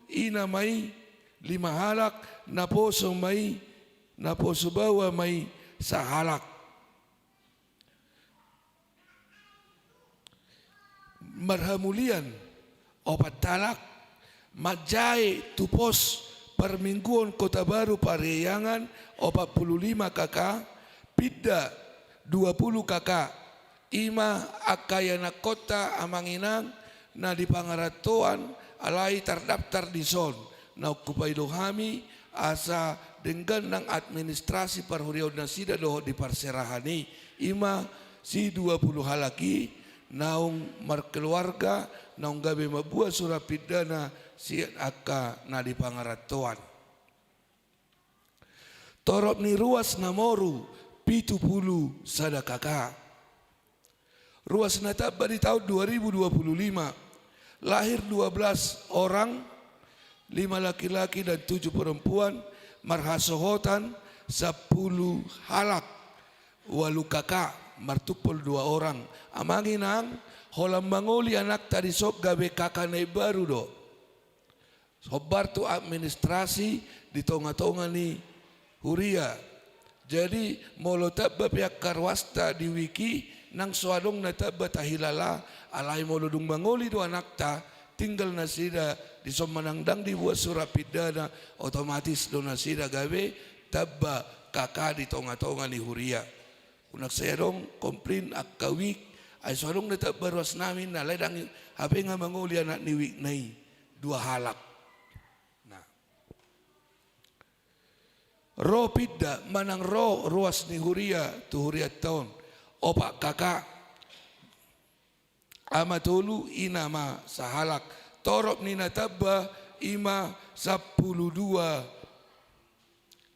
ina may 5 halak, naposo bawa may 1 halak. Marhamulian 4 talak, Majai Tupos Permingguan Kota Baru Parihyangan 45 kakak, Pidda 20 kakak, Ima Akayana Kota Amanginang na di Pangaratoan alai terdaftar di son na okupai dohami asa dengan nang administrasi parhuriau nasida doho di parserahani ima si 20 halaki naung markeluarga naung gabe mabua surapidana si aka na di Pangaratoan. Torop ni ruas Namoru 70 sada kakak. Ruas Nataba di tahun 2025 lahir 12 orang, 5 laki-laki dan 7 perempuan, marhasohotan 10 halak, 8 kakak, martupol 2 orang. Amanginang holam mangoli anak tadi sok gabe kakak nai baru do. Sobar tu administrasi di tonga-tonga ni Huria. Jadi molo tabba pihak karwasta di wiki nang suadong na tabba tahilala alai molo dung mangoli do anak ta tinggal nasida di somanangdang di buat surapidana otomatis do nasida gabe tabba kakak di tonga-tonga ni Huria. Unak saya dong komplain akawik ay suadong na tabba ruas namin na ledang hape nga mangoli anak ni wik nai 2 halak. Ro pidda manang ro ruas ni Huria tu Huria tahun 4 kakak, ama tolu ina ma sahalak, torop ni Nataba ima 12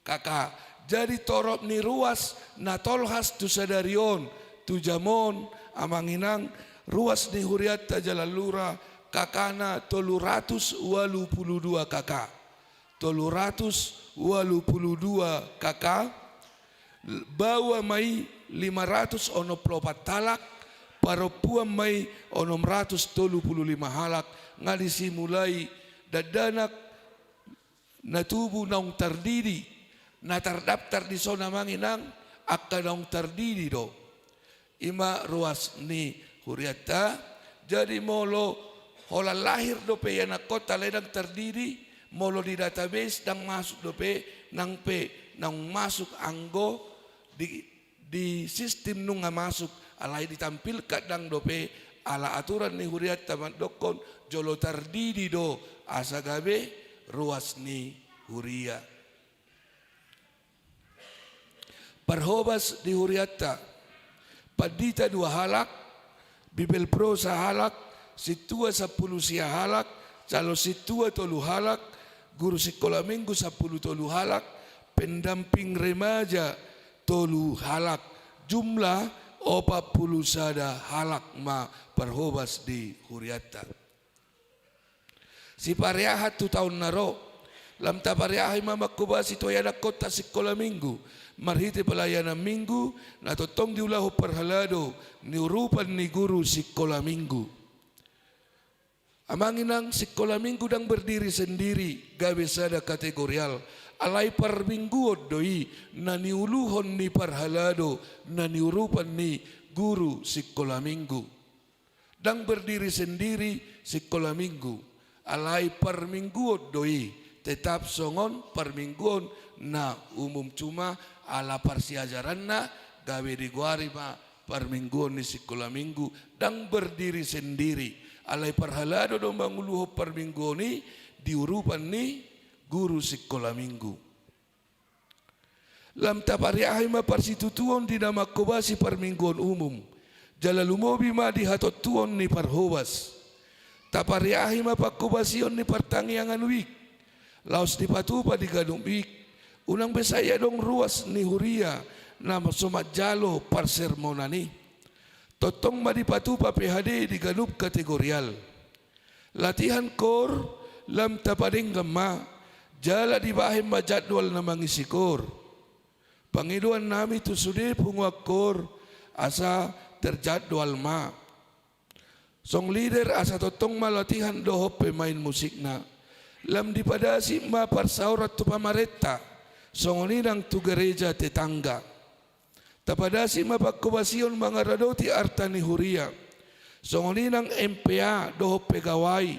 kakak. Jadi torop ni ruas na tolhas tu sadarion tu jamon amanginang ruas ni Huriata Jalalura kakana 382 kakak. 382 kakak, bawa mai 500 ono 4 talak, perempuan mai 635 halak, ngalisi mulai dadanak natubu naung terdiri, na terdaftar di zona Manginang, akka naung terdiri do. Ima ruas ni Huriata, jadi molo hola lahir do pe anak kota ledang terdiri, molo di database dang masuk dope nang pe nang masuk anggo di sistem nung masuk alai ditampilkan dang dope ala aturan ni Huriat taman dokon jolo tardidi do asagabe ruas ni Huria. Perhobas di Huriata Padita 2 halak, Bibel Pro 1 halak, Situa 10 sia halak, Calo Situa 3 halak, guru sekolah minggu 10 tolu halak, pendamping remaja tolu halak, jumlah 40 sada halak ma perhobas di Huriata. Si pariahat 2 tahun naro, lam tapariahay mamakubasi to yana kota sekolah minggu, marhiti pelayanan minggu, na totong diulahu perhalado, niurupan ni guru sekolah minggu. Amanginang sekolah minggu dang berdiri sendiri, gawe sada kategorial, alay par minggu doi, na niuluhon ni parhalado, na niurupan ni guru sekolah minggu. Dang berdiri sendiri sekolah minggu, alay par minggu doi, tetap songon par mingguon na umum cuma ala parsiajaran na gawe diguari ma par mingguon ni sekolah minggu, dang berdiri sendiri. Alay parhalado do manguluho par minggu ni diurupan ni guru sekolah minggu. Lam tapariahay ma parsitutuon di nama kobasi par mingguon umum. Jalalumobi ma dihatotuon ni parhobas. Tapariahay ma pakobasion ni partangiangan wik. Laos di patupa di gadung wik. Unang besaya dong ruas ni huria nama somat jalo par sermonani. Totong madipatupa PHD di ganup kategorial. Latihan kor lam tapading gamma. Jala di bahim majadwal na mangisi kor. Pangiduan nami tu sude pungwak kor asa terjadwal ma. Song leader asa totong malatihan dohop pemain musik na. Lam dipadasi ma parsaurat tu pamareta. Songoninang tu gereja tetangga. Tapadasi mapagkubasion mga radoti artani huria. Songoninang MPA doho pegawai.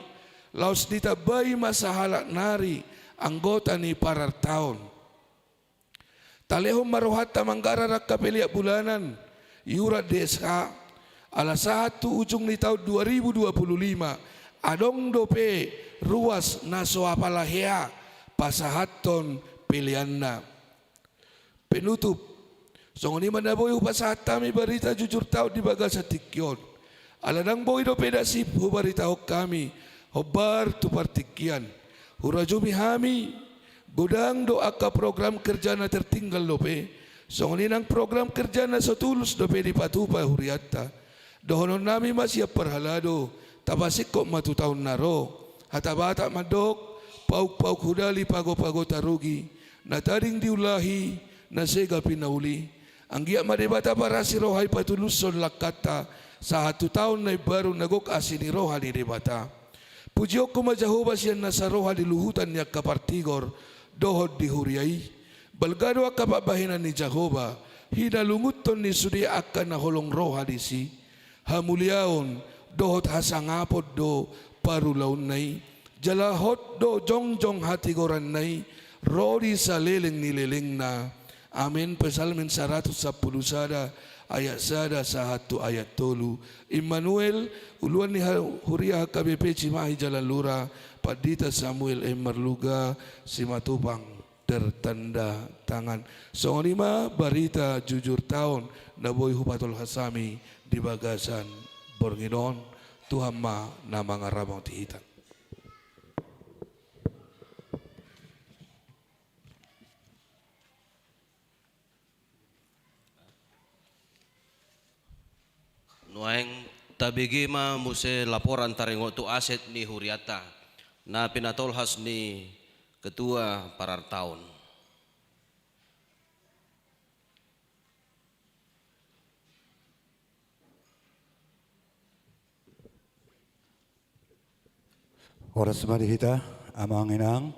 Laos ditabay masahalak nari anggota ni parartaon. Talehong maruhata manggararak kapeliak bulanan. Yura DSH. Alasahat tu ujung ni tahun 2025. Adong dope ruas naso apalahea pasahaton pilihanna. Penutup. Songoni manaboy hupasahat kami barita jujur tao di baga sa tikyon. Alanang boy do pedasip hubarita hok kami. Hobar tu partikyan. Hurajumi hami. Godang do aka program kerja na tertinggal dope. Songoni nang program kerja na so tulus dope di patupa huriata. Dohonon nami masya parhalado. Tabasik ko matutaon naro. Hatabata madok. Pauk-pauk hudali pago-pago tarugi. Nataring diulahi. Nasega pinauli. Ang giya madebata para si Rohay patuluson lakata sa 1 taon na baru nagok asin ni Roha di debata. Pujiok ko majahobas yan na sa Roha di luhutan niya kapartigor dohod di huriyay. Balgado ang kapabahinan ni Jehovah, hinalunguton ni sudi akan na holong Roha di si. Hamulyaon dohod hasangapod do parulaon nay. Jalahot do jongjong hatigoran nay. Rodi sa leleng nileleng na. Amin. Psalmin 110 sada ayat sada sa 1 ayat 3. Immanuel uluan ni Huria KBP Cimahi Jalan Lura Padita Samuel Marluga Simatupang tertanda tangan. Songonima barita jujur tahun naboy hupatul hasami di bagasan Bornginon Tuhan ma nama ngaramang tihitan. Nuaeng tabigima muse laporan taringo tu aset ni Huriata na pinatolhas ni ketua parartaon. Oras marihita amang inang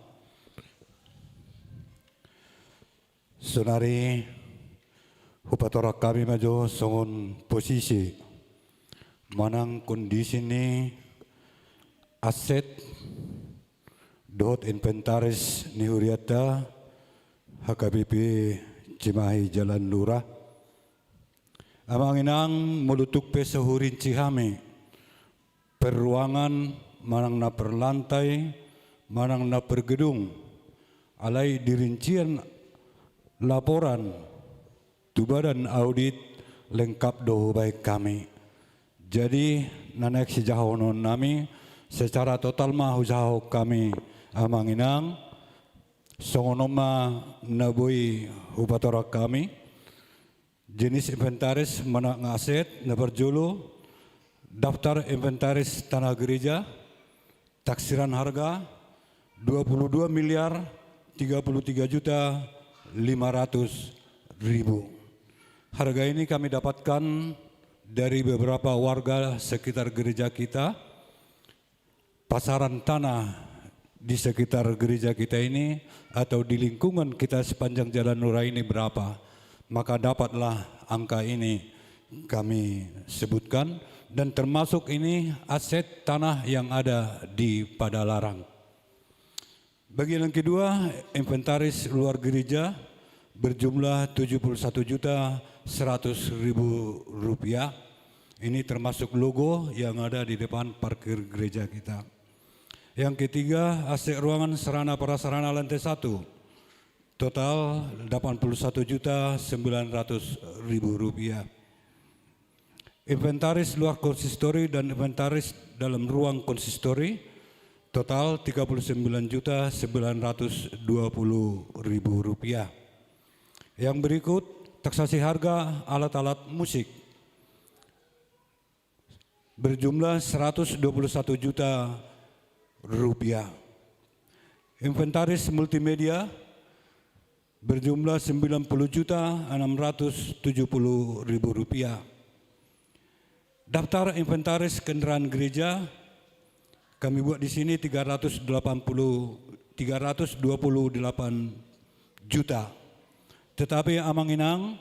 sunari hupatorak kami majo songon posisi manang kondisi ni aset dot inventaris ni Huriata HKBP Cimahi Jalan Lura amang inang mulutuk pe sa hurin cihami peruangan manang na perlantai manang na pergedung alai dirincian laporan tu badan audit lengkap do baik kami. Jadi nanek sejauh nami secara total mah usaha kami amanginang songonoma nabui hupatora kami, jenis inventaris mana ngaset na berjulu, daftar inventaris tanah gereja, taksiran harga 22 miliar 33 juta 500.000. Harga ini kami dapatkan dari beberapa warga sekitar gereja kita. Pasaran tanah di sekitar gereja kita ini atau di lingkungan kita sepanjang Jalan Nuraini berapa, maka dapatlah angka ini kami sebutkan, dan termasuk ini aset tanah yang ada di Padalarang. Bagian yang kedua, inventaris luar gereja berjumlah 71.100.000 rupiah. Ini termasuk logo yang ada di depan parkir gereja kita. Yang ketiga, aset ruangan sarana prasarana lantai 1, total 81.900.000 rupiah. Inventaris luar konsistori dan inventaris dalam ruang konsistori, total 39.920.000 rupiah. Yang berikut, taksasi harga alat-alat musik berjumlah 121 juta rupiah. Inventaris multimedia berjumlah 90.670.000 rupiah. Daftar inventaris kendaraan gereja kami buat di sini 328 juta. Tetapi amanginang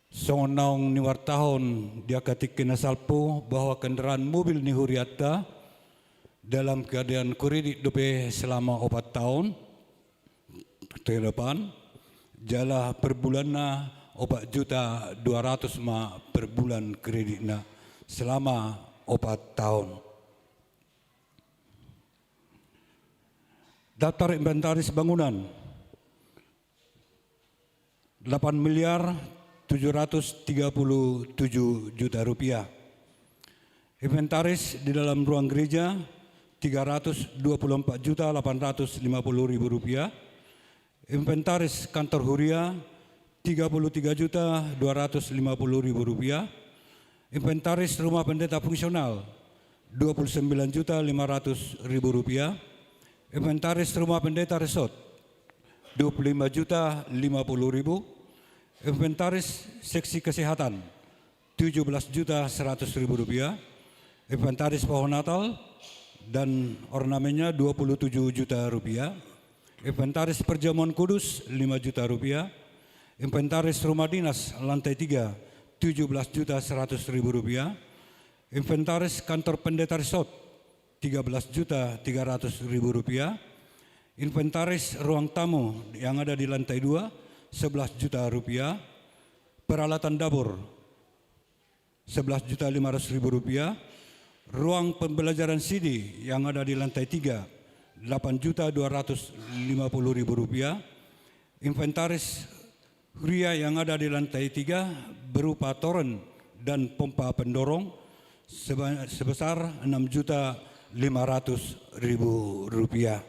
songonang ni wartahon dia ketik kinasalpo bahwa kendaraan mobil ni Huriata dalam keadaan kredit dope selama 4 tahun ke depan jala per bulanna 4.200.000 per bulan kreditna selama 4 tahun. Daftar inventaris bangunan 8 miliar 737 juta rupiah. Inventaris di dalam ruang gereja 324.850.000 rupiah. Inventaris kantor Huria 33.250.000 rupiah. Inventaris rumah pendeta fungsional 29.500.000 rupiah. Inventaris rumah pendeta resort 25.050.000. Inventaris seksi kesehatan 17.100.000 rupiah. Inventaris pohon Natal dan ornamennya 27 juta rupiah. Inventaris perjamuan kudus 5 juta rupiah. Inventaris rumah dinas lantai 3 17.100.000 rupiah. Inventaris kantor pendeta resort 13.300.000 rupiah. Inventaris ruang tamu yang ada di lantai 2 11 juta rupiah. Peralatan dapur 11.500.000 rupiah. Ruang pembelajaran CD yang ada di lantai 3 8.250.000 rupiah. Inventaris Huria yang ada di lantai 3 berupa toren dan pompa pendorong sebesar 6.500.000 rupiah.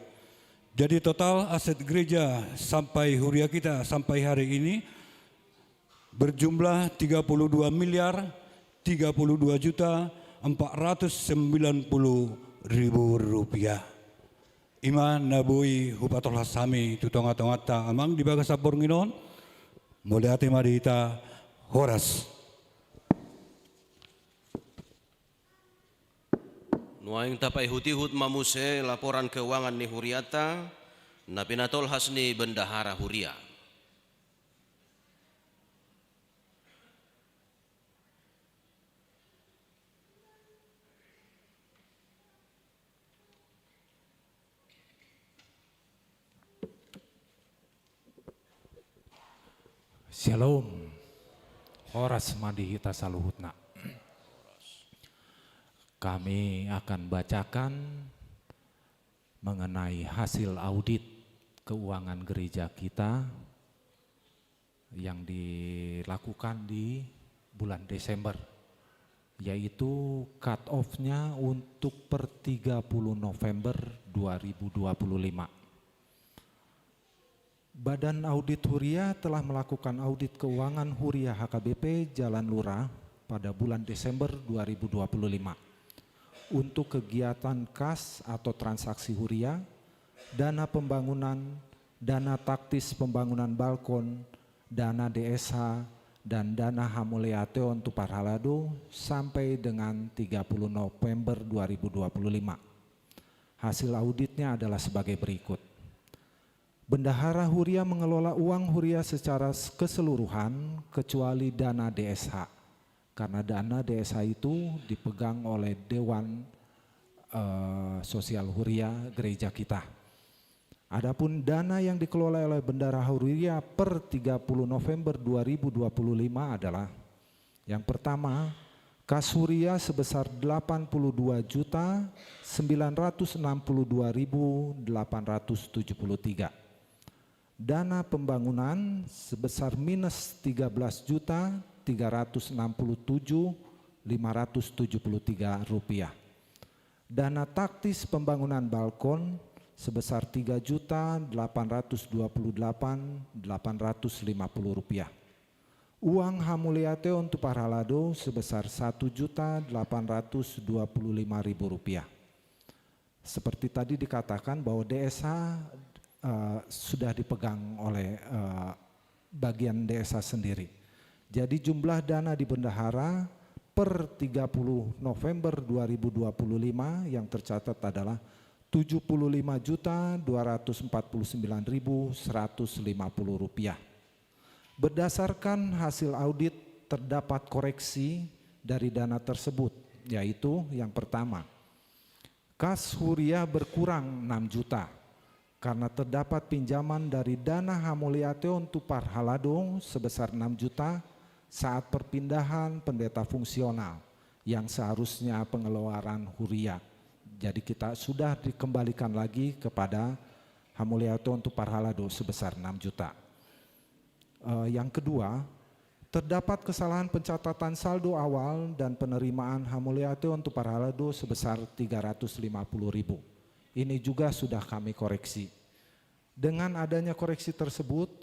Jadi total aset gereja sampai Huria kita sampai hari ini berjumlah 32 miliar 32 juta 490.000 rupiah. Ima nabui hupatol hasami tutonga-tongata amang di bagas sabor nginon mulai hati madita horas. Nuaing tapai hutihut mamuse laporan keuangan ni Huriata na pinatol hasni bendahara Huria. Shalom, horas madihita saluhutna. Kami akan bacakan mengenai hasil audit keuangan gereja kita yang dilakukan di bulan Desember, yaitu cut off-nya untuk per 30 November 2025. Badan Audit Huria telah melakukan audit keuangan Huria HKBP Jalan Lurah pada bulan Desember 2025 untuk kegiatan kas atau transaksi Huria, dana pembangunan, dana taktis pembangunan balkon, dana DSH, dan dana Hamuleateo untuk Parhalado sampai dengan 30 November 2025. Hasil auditnya adalah sebagai berikut. Bendahara Huria mengelola uang Huria secara keseluruhan kecuali dana DSH. Karena dana DSH itu dipegang oleh Dewan Sosial Huria gereja kita. Adapun dana yang dikelola oleh Bendahara Huria per 30 November 2025 adalah yang pertama, kas Huria sebesar 82.962.873. Dana pembangunan sebesar minus 13.367.573 rupiah. Dana taktis pembangunan balkon sebesar 3.828.850 rupiah. Uang Hamuleateo untuk Parhalado sebesar 1.825.000 rupiah. Seperti tadi dikatakan bahwa DSH sudah dipegang oleh bagian DSH sendiri. Jadi jumlah dana di bendahara per 30 November 2025 yang tercatat adalah 75.249.150 rupiah. Berdasarkan hasil audit terdapat koreksi dari dana tersebut, yaitu yang pertama, kas Huria berkurang 6 juta karena terdapat pinjaman dari dana Hamuleateo untuk Parhalado sebesar 6 juta saat perpindahan pendeta fungsional yang seharusnya pengeluaran Huria. Jadi kita sudah dikembalikan lagi kepada Hamuleateo untuk Parhalado sebesar 6 juta. Yang kedua, terdapat kesalahan pencatatan saldo awal dan penerimaan Hamuleateo untuk Parhalado sebesar 350.000. Ini juga sudah kami koreksi. Dengan adanya koreksi tersebut,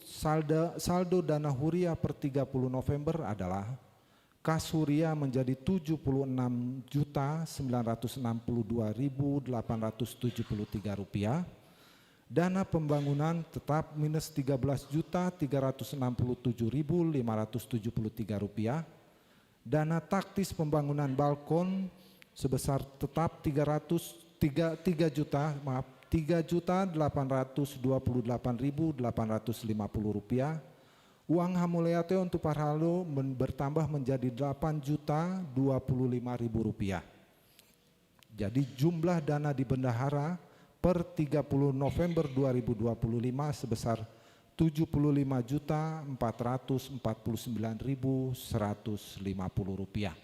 saldo dana Huria per 30 November adalah kas Huria menjadi 76.962.873 rupiah. Dana pembangunan tetap minus 13.367.573 rupiah. Dana taktis pembangunan balkon sebesar tetap 3.828.850 rupiah. Uang Hamuleateo untuk Parhalado bertambah menjadi 8.025.000 rupiah. Jadi jumlah dana di bendahara per 30 November 2025 sebesar 75.449.150 rupiah.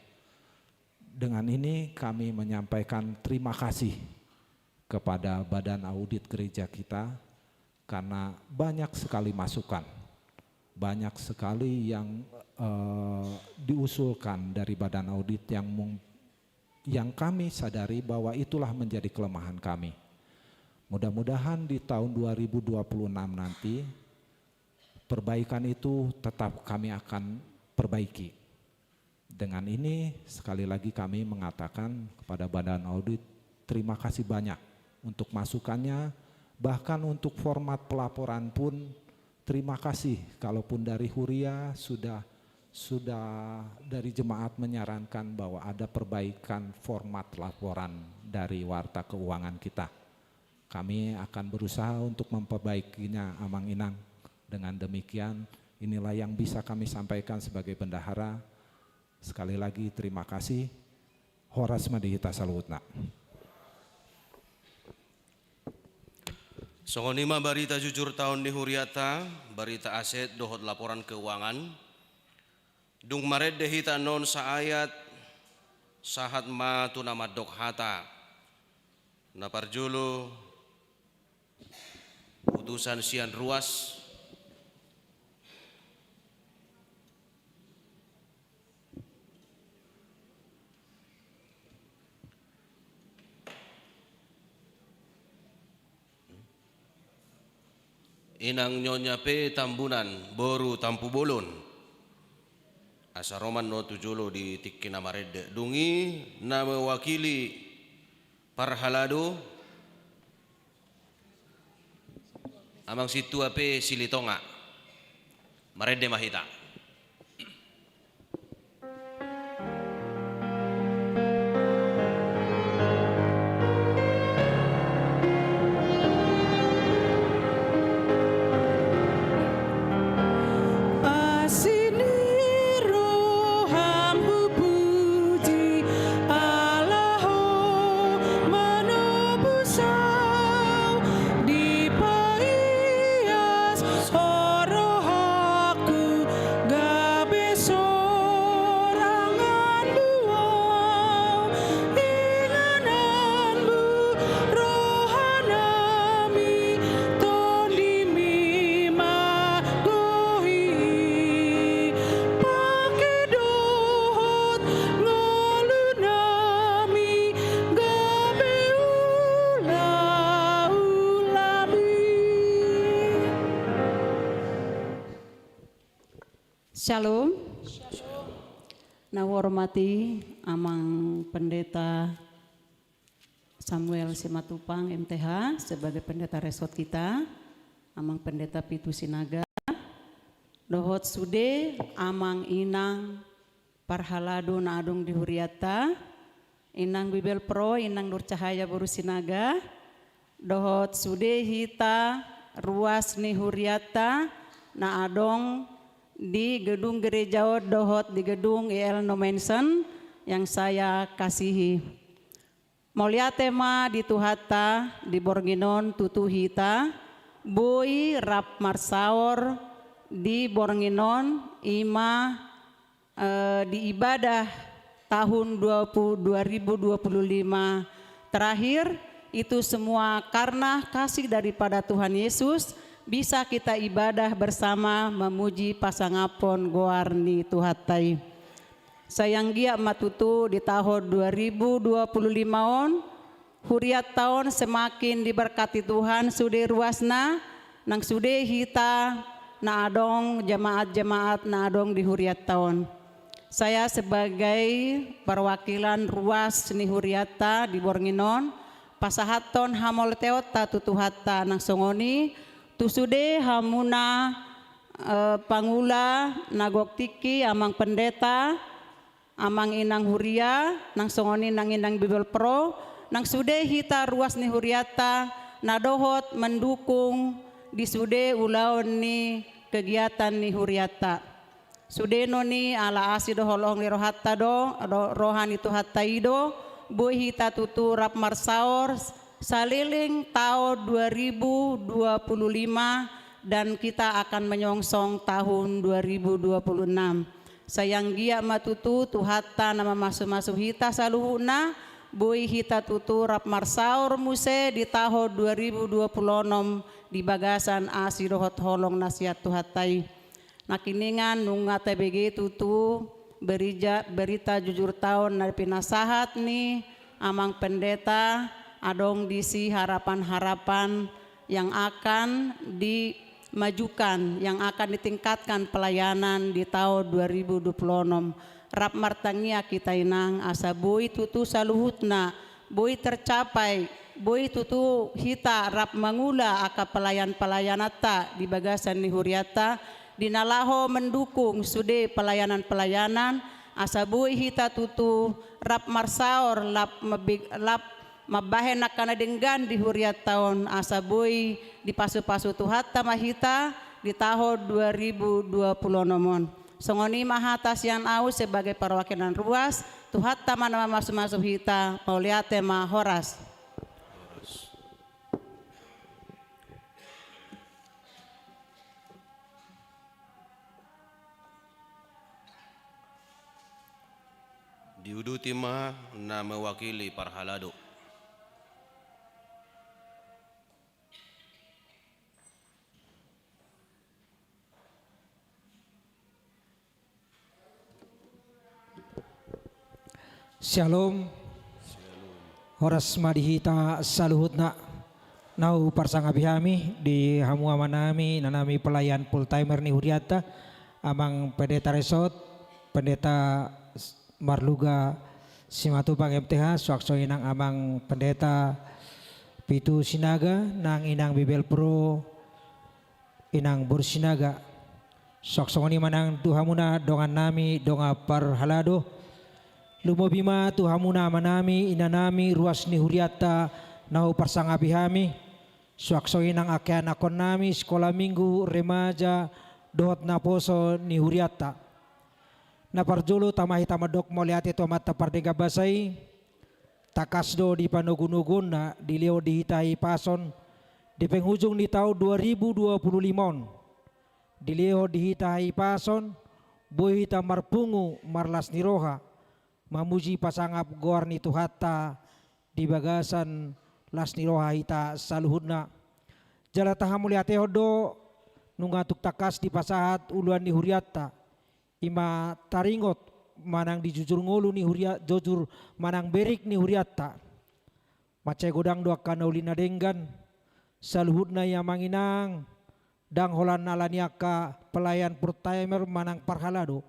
Dengan ini kami menyampaikan terima kasih kepada Badan Audit Gereja kita karena banyak sekali masukan, banyak sekali yang diusulkan dari Badan Audit yang kami sadari bahwa itulah menjadi kelemahan kami. Mudah-mudahan di tahun 2026 nanti perbaikan itu tetap kami akan perbaiki. Dengan ini sekali lagi kami mengatakan kepada Badan Audit terima kasih banyak untuk masukannya, bahkan untuk format pelaporan pun terima kasih kalaupun dari Huria sudah dari jemaat menyarankan bahwa ada perbaikan format laporan dari Warta Keuangan kita. Kami akan berusaha untuk memperbaikinya, Amang Inang. Dengan demikian, inilah yang bisa kami sampaikan sebagai bendahara. Sekali lagi terima kasih. Horas Madihita Salutna. Songonima barita jujur tahun di Huriata, barita aset dohot laporan keuangan. Dung mared dehita non saayat sahat ma tu nama dok hata. Naparjulu putusan sian ruas inang nyonya pe tambunan boru tampu bolon asa roman no tujulo di tikina marede dungi na mewakili parhalado amang situ ape silitonga marede mahita. Shalom. Nah, hormati amang pendeta Samuel Simatupang MTH sebagai pendeta resort kita, amang pendeta Pitu Sinaga, dohot sude amang inang parhalado na adong di Huriata, inang Bibel Pro, inang Nur Cahaya Boru Sinaga, dohot sude hita ruas ni Huriata na adong di gedung gereja dohot di gedung IL No Mansion yang saya kasihi. Mulia tema di Tuhata di Borginon tutu hita Boy Rap Marsaor di Borginon ima di ibadah tahun 2025 terakhir itu semua karena kasih daripada Tuhan Yesus bisa kita ibadah bersama memuji pasangapon goarni Tuhatai. Sayang gia matutu di tahun 2025 on, huriat tahun semakin diberkati Tuhan sude ruasna, nang sude hita na adong jemaat-jemaat na adong di huriat tahun. Saya sebagai perwakilan ruas ni huriata di Borginon, pasahaton hamol teota tutuhata nang songoni, tusude hamuna pangula nagoktiki amang pendeta amang inang huria nang songoni nang inang Bibel Pro nang sude hita ruas ni huriata nadohot mendukung di sude ulaon ni kegiatan ni huriata sude noni ala asido holong ni rohatta do rohani tuhatta ido boy hita tutu rap marsaor saliling tahun 2025 dan kita akan menyongsong tahun 2026. Sayang gia matutu tuhata nama masuk-masuk hita saluhuna boy hita tutu rap marsaur muse di tahun 2026 di bagasan asirohot holong nasihat tuhatai. Nakiningan nunga TBG tutu berita jujur tahun dari pinasahat nih amang pendeta adong disi harapan-harapan yang akan dimajukan, yang akan ditingkatkan pelayanan di tahun 2026. Rap martangia kita inang asa boy tutu saluhutna, boy tercapai, boy tutu hita rap mangula aka pelayan-pelayanata di bagasan ni huriata, dinalaho mendukung sude pelayanan-pelayanan, asa boy hita tutu rap marsaor lap mabahen nakana denggan di huriat tahun asa boy di pasu-pasu tuhata mahita di tahun 2020 nomon. Songoni mahatas yang au sebagai perwakilan ruas tuhata mana masuk-masuk hita pauliate ma horas. Diuduti ma na mewakili parhalado. Shalom. Horas madihita saluhutna Nau parsangabihami di hamua manami nanami pelayan full timer ni Huriata amang pendeta resort pendeta Marluga Simatupang MTH suakso inang amang pendeta Pitu Sinaga nang inang Bibel Pro inang Bursinaga suakso ni manang tuhamuna dongan nami donga parhalado lumobima tuhamuna manami inanami ruas ni Huriata nau parsangabihami suakso inang akean akon nami sekolah minggu remaja dohot na poso ni Huriata na parjulu tamahi tamadok moliati to mata pardega basai takasdo di panugun-ugun na dilio dihitai pason di penghujung di tahun 2025 dilio dihitai pason bohita marpungu marlas niroha mamuji pasangap goar ni Tuhata di bagasan las niroha hita saluhudna jalataha muliate hodo nungatuk takas di pasahat uluan ni Huriata ima taringot manang di jujur ngolu ni Huriata jujur manang berik ni Huriata macai godang doa kanaulina denggan saluhudna yang manginang dang holan nalaniaka pelayan pertimer manang parhalado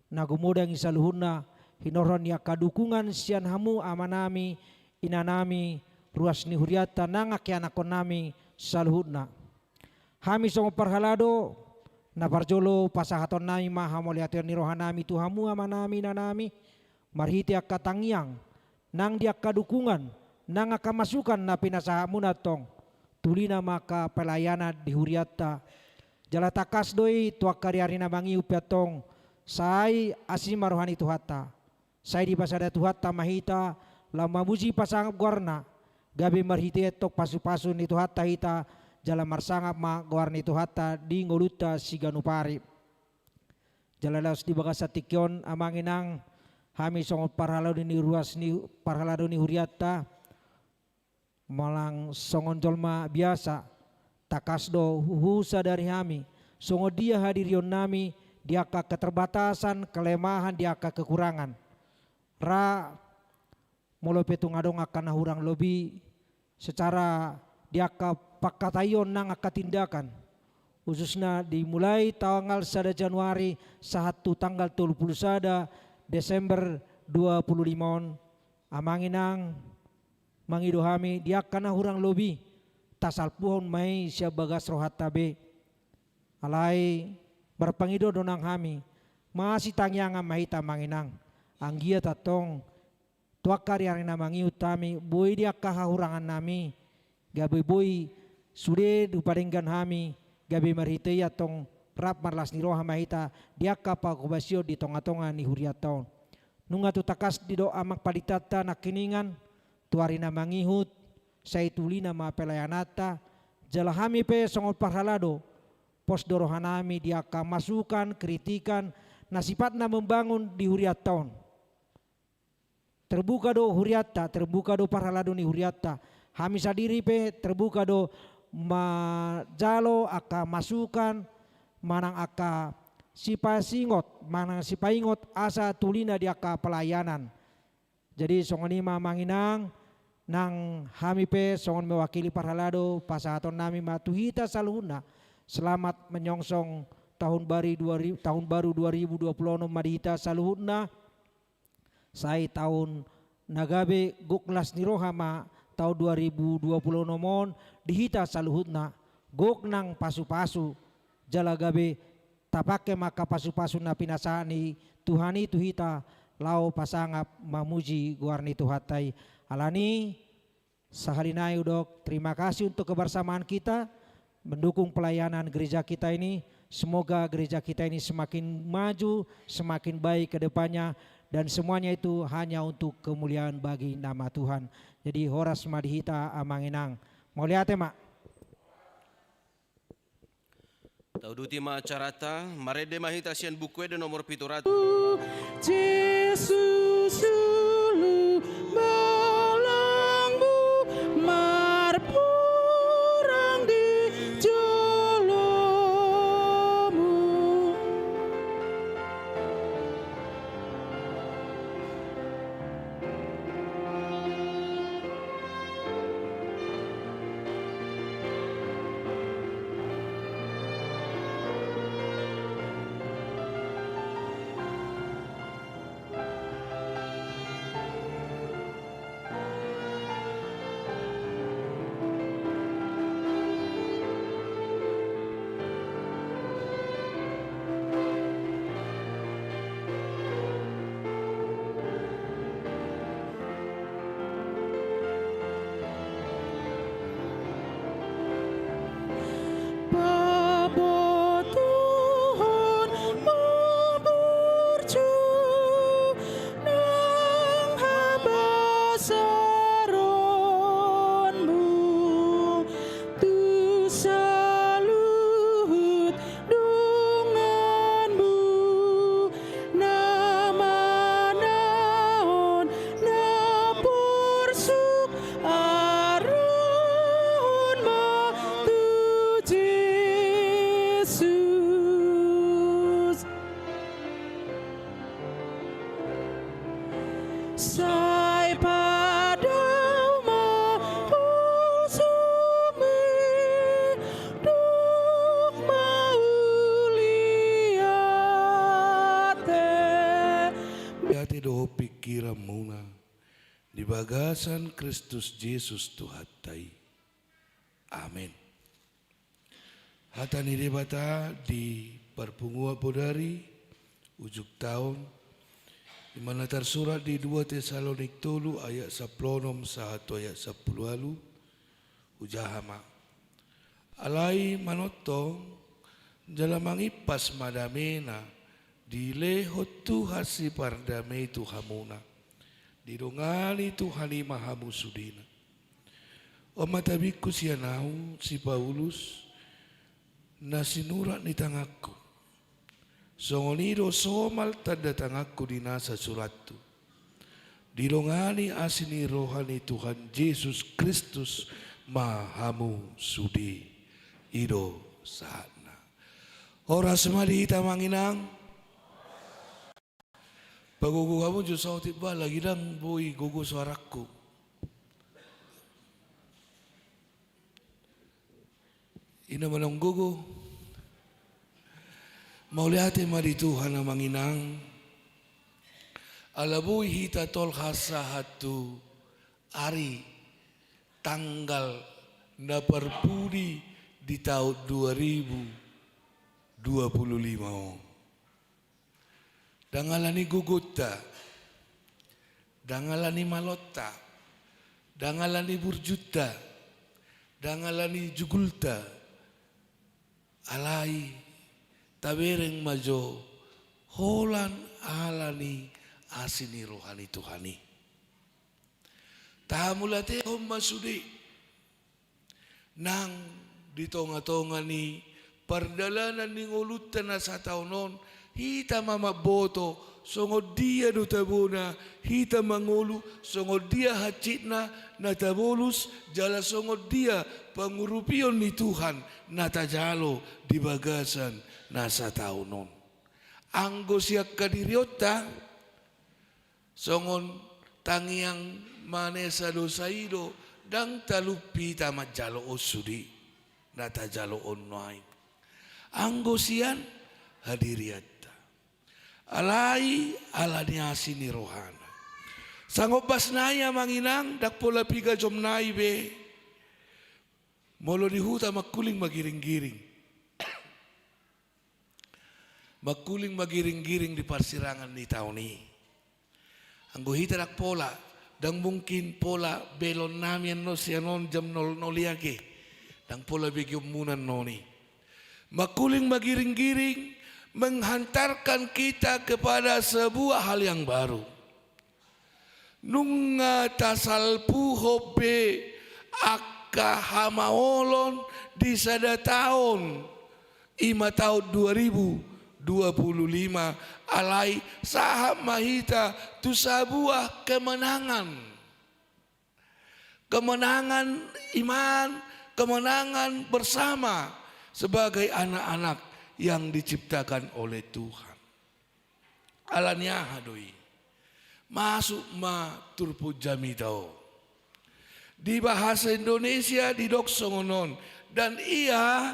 nagumodang isaluhudna hinoron yaka dukungan sian hamu amanami inanami ruas ni Huriata nangak yanakon nami saluhudna hami songo parhalado na parjolo pasahaton nami maha moliatir ni rohanami tuhamu amanami nanami marhiti akka tangyang nang diakka dukungan nang akka masukan na pinasahamu natong tulina maka pelayana di Huriata jala takas doi tuak karyari na mangiu piatong sai asima rohani Tuhata sai di pasada Tuhata mahita lama muji pasang gorna gabi marhiti etok pasu-pasu ni Tuhata hita jala marsangap ma goar ni Tuhata di ngoluta siganupari jala laos di bagasa tikyon amanginang hami songot parhalado ni ruas ni parhalado ni Huriata malang songon jolma biasa takasdo husa dari hami songo dia hadirion nami diaka keterbatasan kelemahan diaka kekurangan ra molo petung adong akan hurang lobi secara diaka pakatayon nang aka tindakan khususnya dimulai tanggal 1 Januari satu tanggal 31 Desember 25 amanginang mangidohami diakana hurang lobi tasal puhon mai sia bagas rohat tabe alai berpangido donang hami masih tangyanga mahita manginang anggia tatong tuakari arena mangi utami boy dia kahahurangan nami gabe boy sude dupadenggan hami gabe marhitei atong rap marlas niroha mahita dia kapakubasio di tonga-tonga ni Huriataon nunga tu takas di doa mak paditata nakiningan tuarina mangihut sai tulina ma pelayanata jala hami pe songot parhalado pos dorohanami dia masukan kritikan nasipatna membangun di Huriataon terbuka do Huriata terbuka do parhalado ni Huriata hami sadiri pe terbuka do majalo aka masukan manang aka sipasingot manang sipaingot asa tulina di aka pelayanan jadi songonima manginang nang hami pe songon mewakili parhalado pasahaton nami matuhita saluhuna selamat menyongsong tahun baru 2020 madihita saluhuna sai tahun nagabe guklas nirohama tahun 2020 nomon dihita saluhutna gok nang pasu-pasu jalagabe tapake maka pasu-pasu na pinasani Tuhani tuhita lau pasangap mamuji guarni Tuhatai alani saharinai udok terima kasih untuk kebersamaan kita mendukung pelayanan gereja kita ini semoga gereja kita ini semakin maju semakin baik ke depannya dan semuanya itu hanya untuk kemuliaan bagi nama Tuhan. Jadi horas madihita amanginang. Moliate mak. Tauduti ma acarata marede mahita sian bukwe de nomor piturat. Jesus ulu balangmu marpurang di jolomu. bagasan Kristus Yesus Tuhattai. Amin. Hatani debata di perpungua podari ujuk tahun di mana tersurat di 2 Tesalonik 3 ayat 10 satu ayat 10 lalu ujahama alai manotong jalamang ipas madamena dilehot Tuhan si pardame Tuhamuna didongani Tuhani mahamusudina o matabiku sianau si Paulus na sinurat ni tangakku songonido somal tanda tangakku di nasa surattu dilongani asini rohani Tuhan Yesus Kristus mahamu sudi ido saatna ora semadi hita manginang pagugu kamu jusau tiba lagi dang boy gugu suaraku ina manong gugu mau lihat mari Tuhan manginang alabuy hita tol hasa hatu ari tanggal na perpudi di tahun 2025 dangalani gugutta dangalani malotta dangalani burjutta dangalani jugulta alai tabereng majo holan alani asini rohani Tuhani tahamulate homma sudi nang ditonga-tonga ni pardalanan ni ngulutan na sa taunon hita mamaboto songod dia do tabuna hita mangulu songod dia hacitna na tabolus jala songod dia pangurupion ni Tuhan na tajalo di bagasan nasa taunon anggo siak kadiriota songon tangiang manesa dosaido dang talupi tamat jalo osudi nata jalo onwai anggo sian hadiriata alai alani asini rohana sangobas naya manginang dak pola piga jom nai be molo di huta makuling magiring-giring makuling magiring-giring di parsirangan ni tahun ini. Anggo hita dak pola, dan mungkin pola belon namian no sianon jam 00 liage, dan pola begium munan noni. Makuling magiring-giring menghantarkan kita kepada sebuah hal yang baru. Nunga tasalpu hobe akka hamaolon di sada tahun 5 tahun 2025 alai sahab mahita tu sebuah kemenangan iman, kemenangan bersama sebagai anak-anak yang diciptakan oleh Tuhan. Alanya hadoi masuk ma turpu jamitau di bahasa Indonesia di doksongonon dan ia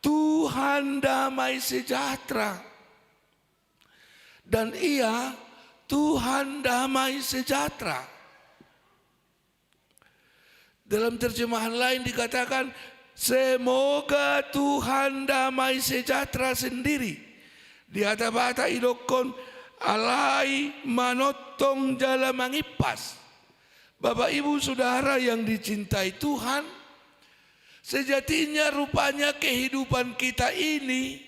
Tuhan damai sejahtera. Dan ia Tuhan damai sejahtera. Dalam terjemahan lain dikatakan semoga Tuhan damai sejahtera sendiri. Di hata-bata idokon alai manotong jala mangipas. Bapak Ibu Saudara yang dicintai Tuhan, sejatinya rupanya kehidupan kita ini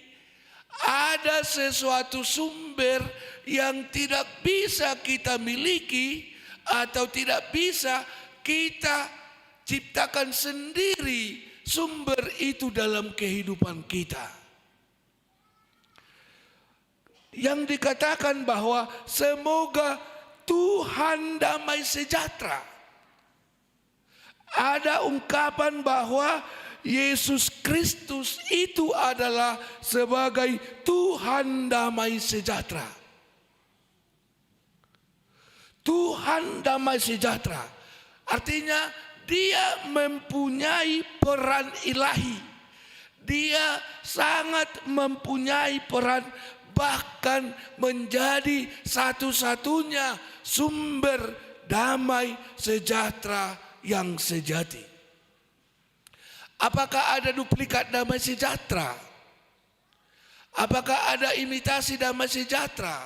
ada sesuatu sumber yang tidak bisa kita miliki atau tidak bisa kita ciptakan sendiri sumber itu dalam kehidupan kita. Yang dikatakan bahwa semoga Tuhan damai sejahtera. Ada ungkapan bahwa Yesus Kristus itu adalah sebagai Tuhan damai sejahtera. Tuhan damai sejahtera. Artinya dia mempunyai peran ilahi. Dia sangat mempunyai peran, bahkan menjadi satu-satunya sumber damai sejahtera yang sejati. Apakah ada duplikat damai sejahtera? Apakah ada imitasi damai sejahtera?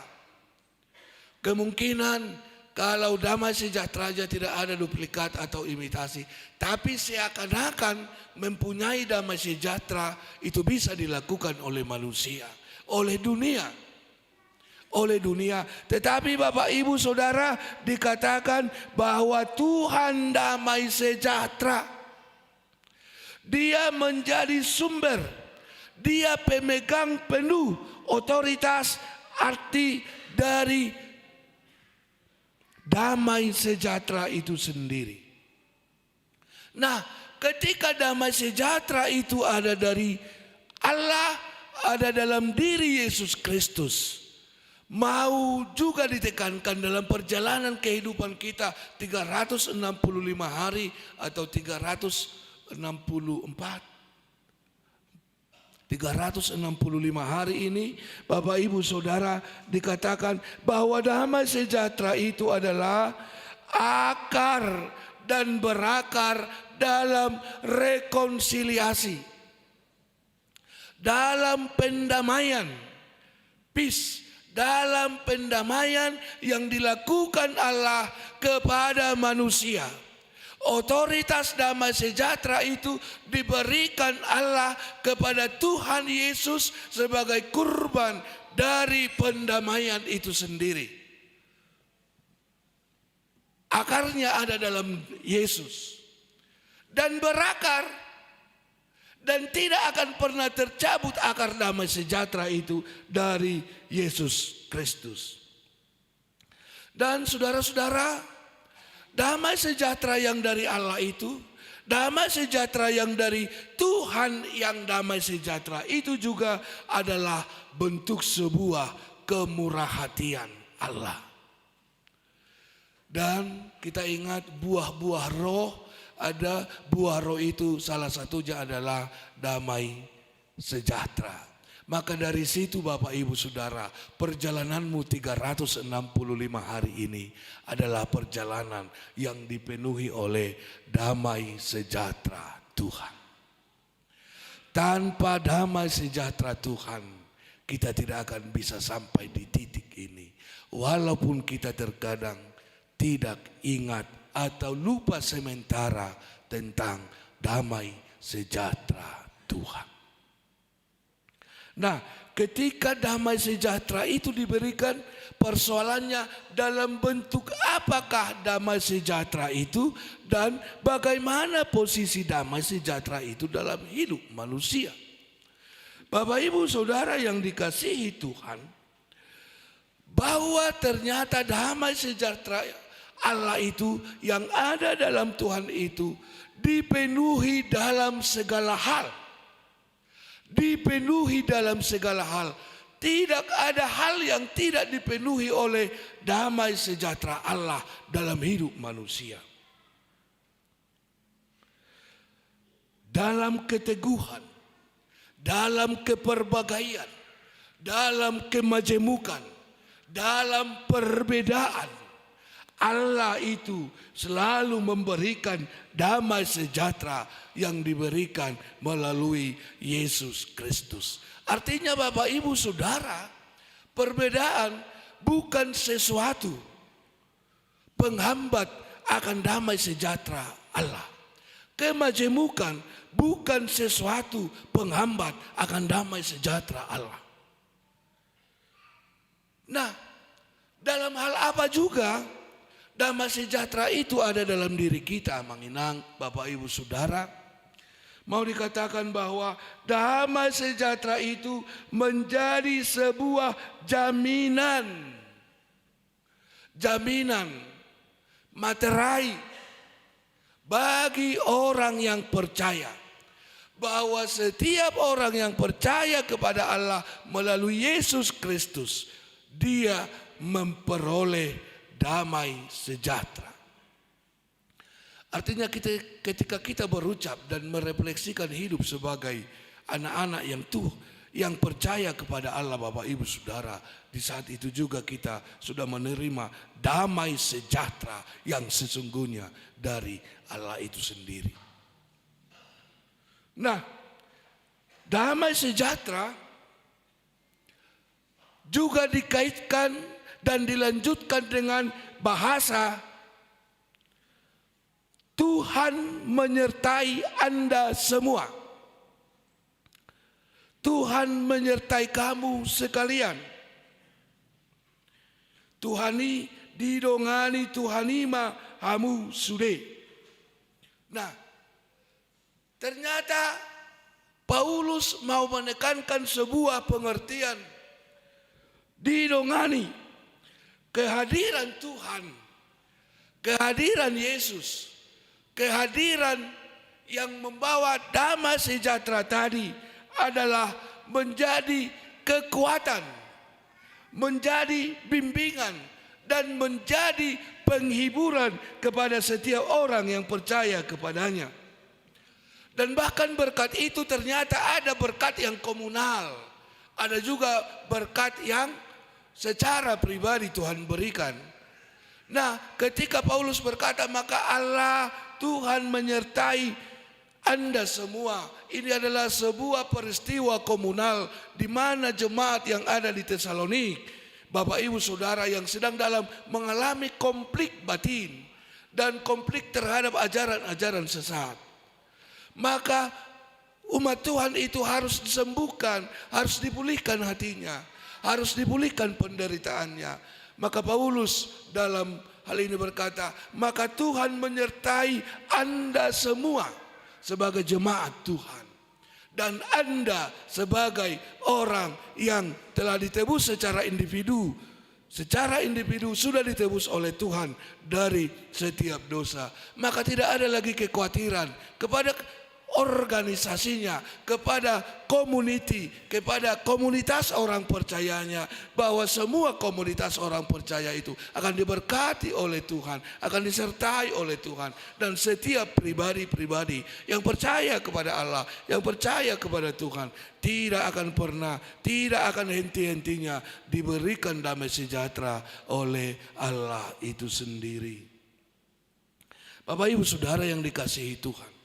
Kemungkinan kalau damai sejahtera saja tidak ada duplikat atau imitasi, tapi seakan-akan mempunyai damai sejahtera itu bisa dilakukan oleh manusia, oleh dunia. Tetapi Bapak Ibu Saudara, dikatakan bahwa Tuhan damai sejahtera, Dia menjadi sumber, Dia pemegang penuh otoritas arti dari damai sejahtera itu sendiri. Nah, ketika damai sejahtera itu ada dari Allah, ada dalam diri Yesus Kristus, mau juga ditekankan dalam perjalanan kehidupan kita 365 hari atau 365 hari ini, Bapak Ibu Saudara, dikatakan bahwa damai sejahtera itu adalah akar dan berakar dalam rekonsiliasi, dalam pendamaian, peace, dalam pendamaian yang dilakukan Allah kepada manusia. Otoritas damai sejahtera itu diberikan Allah kepada Tuhan Yesus sebagai kurban dari pendamaian itu sendiri. Akarnya ada dalam Yesus dan berakar, dan tidak akan pernah tercabut akar damai sejahtera itu dari Yesus Kristus. Dan saudara-saudara, damai sejahtera yang dari Allah itu, damai sejahtera yang dari Tuhan yang damai sejahtera itu juga adalah bentuk sebuah kemurahhatian Allah. Dan kita ingat buah-buah roh, ada buah roh itu salah satunya adalah damai sejahtera. Maka dari situ Bapak Ibu Saudara, perjalananmu 365 hari ini adalah perjalanan yang dipenuhi oleh damai sejahtera Tuhan. Tanpa damai sejahtera Tuhan, kita tidak akan bisa sampai di titik ini. Walaupun kita terkadang tidak ingat atau lupa sementara tentang damai sejahtera Tuhan. Nah, ketika damai sejahtera itu diberikan, persoalannya dalam bentuk apakah damai sejahtera itu dan bagaimana posisi damai sejahtera itu dalam hidup manusia. Bapak Ibu Saudara yang dikasihi Tuhan, bahwa ternyata damai sejahtera Allah itu yang ada dalam Tuhan itu dipenuhi dalam segala hal. Dipenuhi dalam segala hal. Tidak ada hal yang tidak dipenuhi oleh damai sejahtera Allah dalam hidup manusia. Dalam keteguhan, dalam keperbagaian, dalam kemajemukan, dalam perbedaan, Allah itu selalu memberikan damai sejahtera yang diberikan melalui Yesus Kristus. Artinya Bapak Ibu Saudara, perbedaan bukan sesuatu penghambat akan damai sejahtera Allah. Kemajemukan bukan sesuatu penghambat akan damai sejahtera Allah. Nah, dalam hal apa juga damai sejahtera itu ada dalam diri kita, Manginang, Bapak Ibu Saudara. Mau dikatakan bahwa damai sejahtera itu menjadi sebuah jaminan. Jaminan materai bagi orang yang percaya. Bahwa setiap orang yang percaya kepada Allah melalui Yesus Kristus, dia memperoleh damai sejahtera. Artinya ketika kita berucap dan merefleksikan hidup sebagai anak-anak yang percaya kepada Allah Bapak Ibu Saudara, di saat itu juga kita sudah menerima damai sejahtera yang sesungguhnya dari Allah itu sendiri. Nah, damai sejahtera juga dikaitkan dan dilanjutkan dengan bahasa Tuhan menyertai Anda semua. Tuhan menyertai kamu sekalian. Tuhani didongani Tuhanima hamu sude. Nah, ternyata Paulus mau menekankan sebuah pengertian didongani, kehadiran Tuhan, kehadiran Yesus, kehadiran yang membawa damai sejahtera tadi adalah menjadi kekuatan, menjadi bimbingan, dan menjadi penghiburan kepada setiap orang yang percaya kepadanya. Dan bahkan berkat itu ternyata ada berkat yang komunal, ada juga berkat yang secara pribadi Tuhan berikan. Nah, ketika Paulus berkata, maka Allah Tuhan menyertai Anda semua. Ini adalah sebuah peristiwa komunal di mana jemaat yang ada di Tesalonik, Bapak Ibu Saudara, yang sedang dalam mengalami konflik batin dan konflik terhadap ajaran-ajaran sesat. Maka umat Tuhan itu harus disembuhkan, harus dipulihkan hatinya, harus dipulihkan penderitaannya. Maka Paulus dalam hal ini berkata, maka Tuhan menyertai Anda semua sebagai jemaat Tuhan. Dan Anda sebagai orang yang telah ditebus secara individu. Secara individu sudah ditebus oleh Tuhan dari setiap dosa. Maka tidak ada lagi kekhawatiran kepada organisasinya, kepada community, kepada komunitas orang percayanya, bahwa semua komunitas orang percaya itu akan diberkati oleh Tuhan, akan disertai oleh Tuhan, dan setiap pribadi-pribadi yang percaya kepada Allah, yang percaya kepada Tuhan, tidak akan pernah, tidak akan henti-hentinya diberikan damai sejahtera oleh Allah itu sendiri. Bapak Ibu Saudara yang dikasihi Tuhan,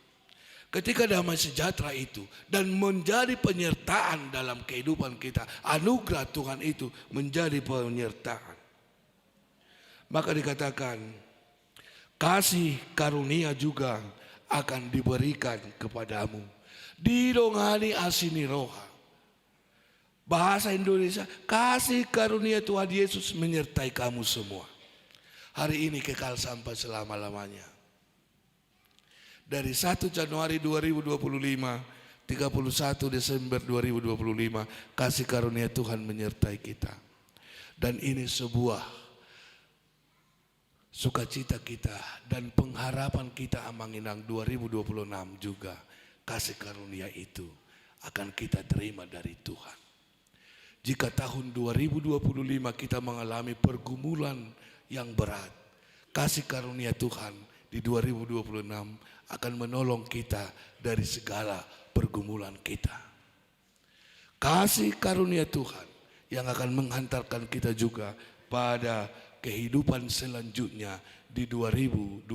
ketika damai sejahtera itu dan menjadi penyertaan dalam kehidupan kita, anugerah Tuhan itu menjadi penyertaan, maka dikatakan kasih karunia juga akan diberikan kepadamu. Didongani asini roha. Bahasa Indonesia, kasih karunia Tuhan Yesus menyertai kamu semua. Hari ini kekal sampai selama-lamanya. Dari 1 Januari 2025, 31 Desember 2025, kasih karunia Tuhan menyertai kita. Dan ini sebuah sukacita kita dan pengharapan kita Amanginang 2026 juga. Kasih karunia itu akan kita terima dari Tuhan. Jika tahun 2025 kita mengalami pergumulan yang berat, kasih karunia Tuhan di 2026 akan menolong kita dari segala pergumulan kita. Kasih karunia Tuhan yang akan menghantarkan kita juga pada kehidupan selanjutnya di 2026,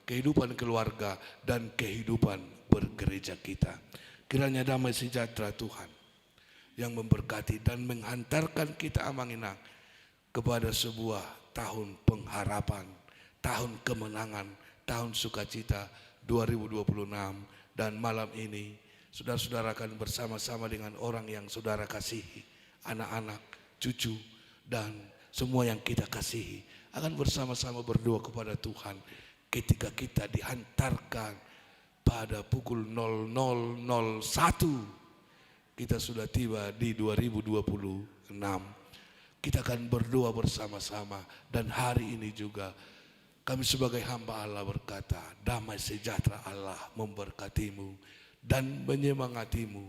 kehidupan keluarga dan kehidupan bergereja kita. Kiranya damai sejahtera Tuhan yang memberkati dan menghantarkan kita Amanginang kepada sebuah tahun pengharapan, tahun kemenangan, tahun sukacita 2026. Dan malam ini saudara-saudara akan bersama-sama dengan orang yang saudara kasihi, anak-anak, cucu, dan semua yang kita kasihi, akan bersama-sama berdoa kepada Tuhan ketika kita dihantarkan pada pukul 00.01. Kita sudah tiba di 2026. Kita akan berdoa bersama-sama, dan hari ini juga kami sebagai hamba Allah berkata, damai sejahtera Allah memberkatimu dan menyemangatimu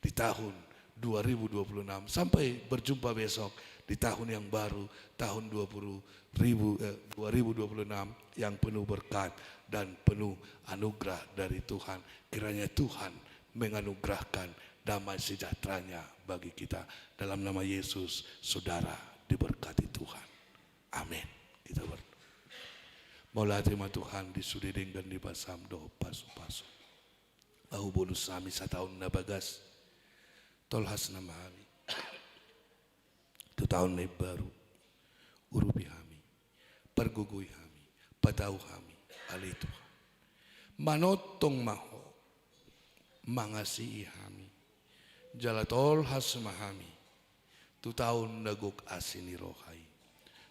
di tahun 2026. Sampai berjumpa besok di tahun yang baru, tahun 2026 yang penuh berkat dan penuh anugerah dari Tuhan. Kiranya Tuhan menganugerahkan damai sejahteranya bagi kita. Dalam nama Yesus, saudara diberkati Tuhan. Amin. Kita berdoa. Maulah terima Tuhan disudidingkan di basam do pasu-pasu. Bahu bonus sami satahun na bagas. Tolhas nama kami. Itu tahun na baru. Urupi kami. Pergugui kami. Pataw kami. Ali Tuhan. Manotong maho. Mangasihi kami. Jalatol has mahami. Tu tahun naguk asini rohai.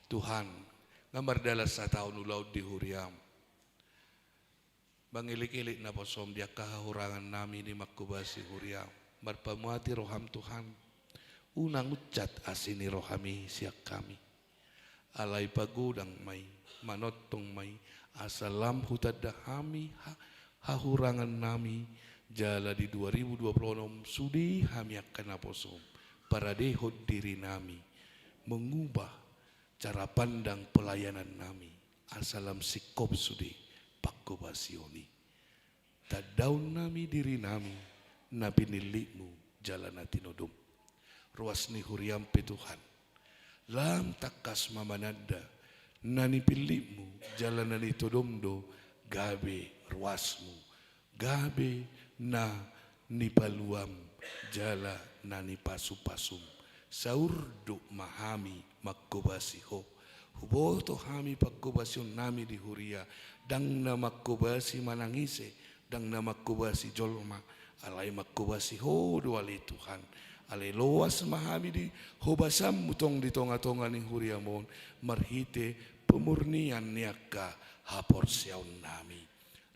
Tuhan, ngamar dalas sa tahun ulaw di huriam. Bangilik-ilik na posom dia kahurangan nami ni makubasi huriam. Marpamuati roham Tuhan. Unang ucat asini rohami siak kami. Alay pagudang may, manotong may, asalam hutad dahami hahurangan nami. Jala di 2026 sudi kami akan naposom para dehod diri nami mengubah cara pandang pelayanan nami asalam sikop sudi pakobasioni tadaun nami diri nami na pinilikmu jalan natinodom ruas ni huriam Tuhan lam takas mamananda nani pilihmu jalan nanitodomdo gabe ruasmu gabe na nipaluam jala na nipasupasum saurdo mahami magkubasiho huboto hami pagkubasyon nami di huria dang na magkubasi manangise dang na magkubasi jolma alay magkubasiho duwali Tuhan alay loas mahami di hubasam mutong di tonga-tonga ni huria mon marhite pemurnian niaka hapor siyaon nami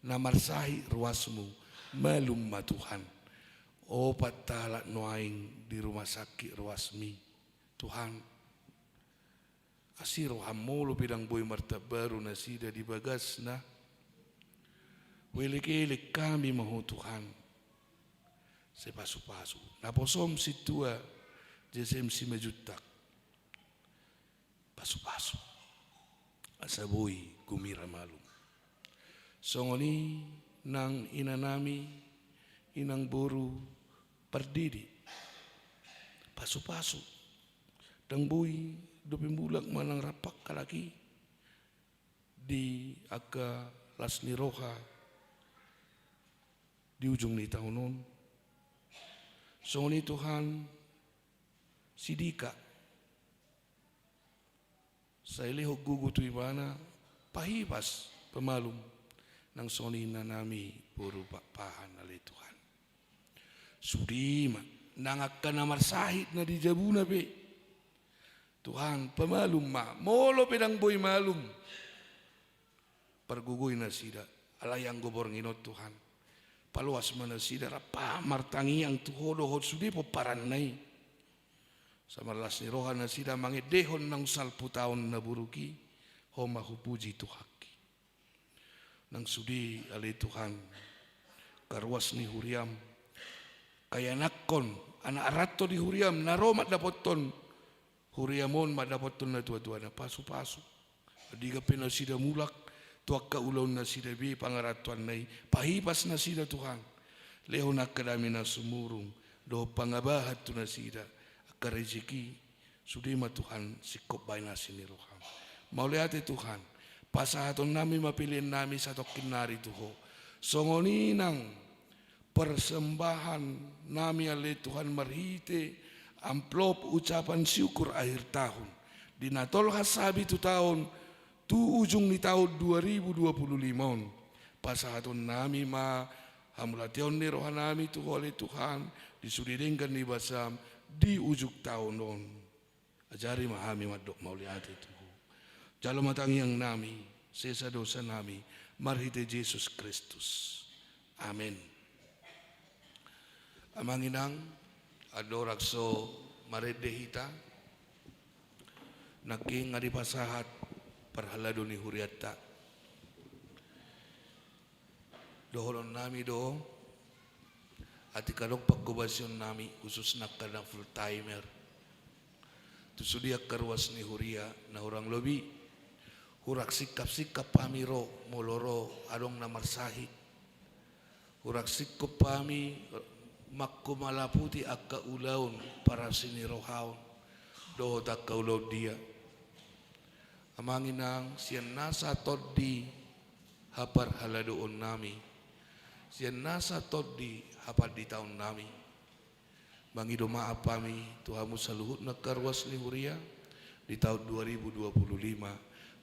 namarsahi ruasmu malum Tuhan. O patala noaing di rumah sakit ruasmi. Tuhan. Asiro hamolo bidang boy martabaru na sida di bagas na. Wilik-ilik kami mahu Tuhan. Sepasu-pasu. Naposom situa jesem si majutak. Pasu-pasu. Asaboy gumira malum. Songoni nang ina nami, inang buru, perdidi, pasu-pasu, dang bui, dupimulak manang rapak kalaki, di aga lasni roha, di ujung ni tahunon. So ni Tuhan, sidika, sa ilihog gugu tu ibana, pahibas, pemalum, nang soni na nami puro pahan ali Tuhan. Sudima nangak na marsahit na di jabuna be. Tuhan pemalum ma molo pedang boy malum. Pergugoy na sida alayang gobor nginot Tuhan. Paluas mana sida rapa martangi ang tuhodo hod sudi po paranay. Sa marlas ni rohan na sida mangedehon ng 10 taon na buruki ho mahupuji Tuhan. Nang sudi alay Tuhan karwas ni huriam kaya nakon anak arato di huriam naromat dapoton huriamon madapoton na tua-tua na pasu-pasu adiga pinasida mulak tuak kaulaw na sida bi pangaratuan nay pahipas na sida Tuhan leho nakadami na sumurung do pangabahat tu na sida akarezeki sudi ma Tuhan sikop bay na siniroham mauliate Tuhan pasahaton nami mapiliin nami sa tokin nari tuho. Songoninang persembahan nami alay Tuhan marhite amplop ucapan syukur akhir tahun. Dinatol hasabi tu tahun tu ujung ni tahun 2025. Pasahaton nami ma hamulation ni rohan nami tuho alay Tuhan disudidingkan ni basam di ujung tahun non. Ajari mahami madok mauliati tuho. Jalo matangiang nami, sesa dosa nami, marhite Jesus Kristus. Amen. Amanginang, adorakso maredehita, naking aripasahat parhalado ni huriata. Doholon nami do, ati kalok pagkubasyon nami, khusus na kadang full timer. Tusudiak karwas ni huria na orang lobi. Hurak sikap-sikap pamiro moloro adong na marsahi. Hurak sikap pami makko malaputi akka ulaun para sini rohaun dohot akka ulaw dia amanginang siyan nasa toddi hapar haladoon nami siyan nasa toddi hapar di tahun nami mangido maaf kami Tuhamu saluhut na karwas ni Huria di tahun 2025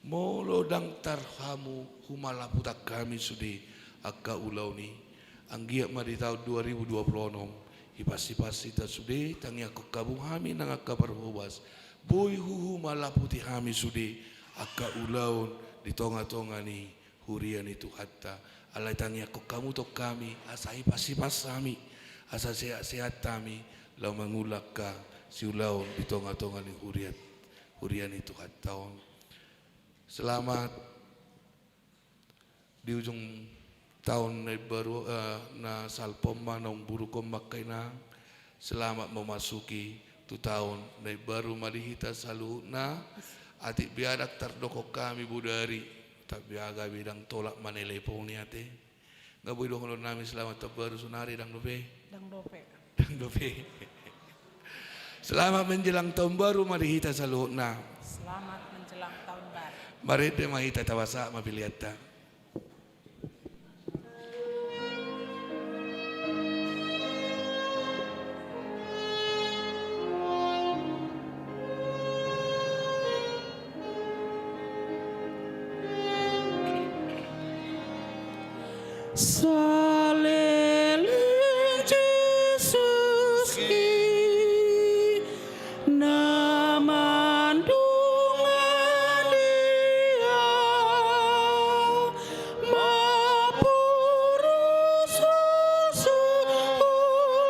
molo dang tarhamu humalaputak kami sudi akka ulaw ni anggiak ma di tahun 2026 ipasi-pasi ta sudi tangi aku kabung hami nang akka parhubas boy huhu malaputi hami sudi akka ulaun di tonga-tonga ni Huria ni Tuhatta alai tangi aku kamu tok kami asa ipasi-pas kami asa sehat-sehat kami lau mangulak ka si ulaun di tonga-tonga ni Huria ni Tuhatta. Selamat di ujung tahun baru na salpoma nang burukom makaina selamat memasuki tu tahun na baru malihita salu na atik biadak tardokok kami budari tak biaga bidang tolak manelepo ni ate ngaboy dohon nami selamat baru sunari dang dope selamat menjelang tahun baru malihita salu na Selamat menjelang tahun baru. mari de mahita tawasa mapiliata. Saleling Jesus ki namandungan dia mapurus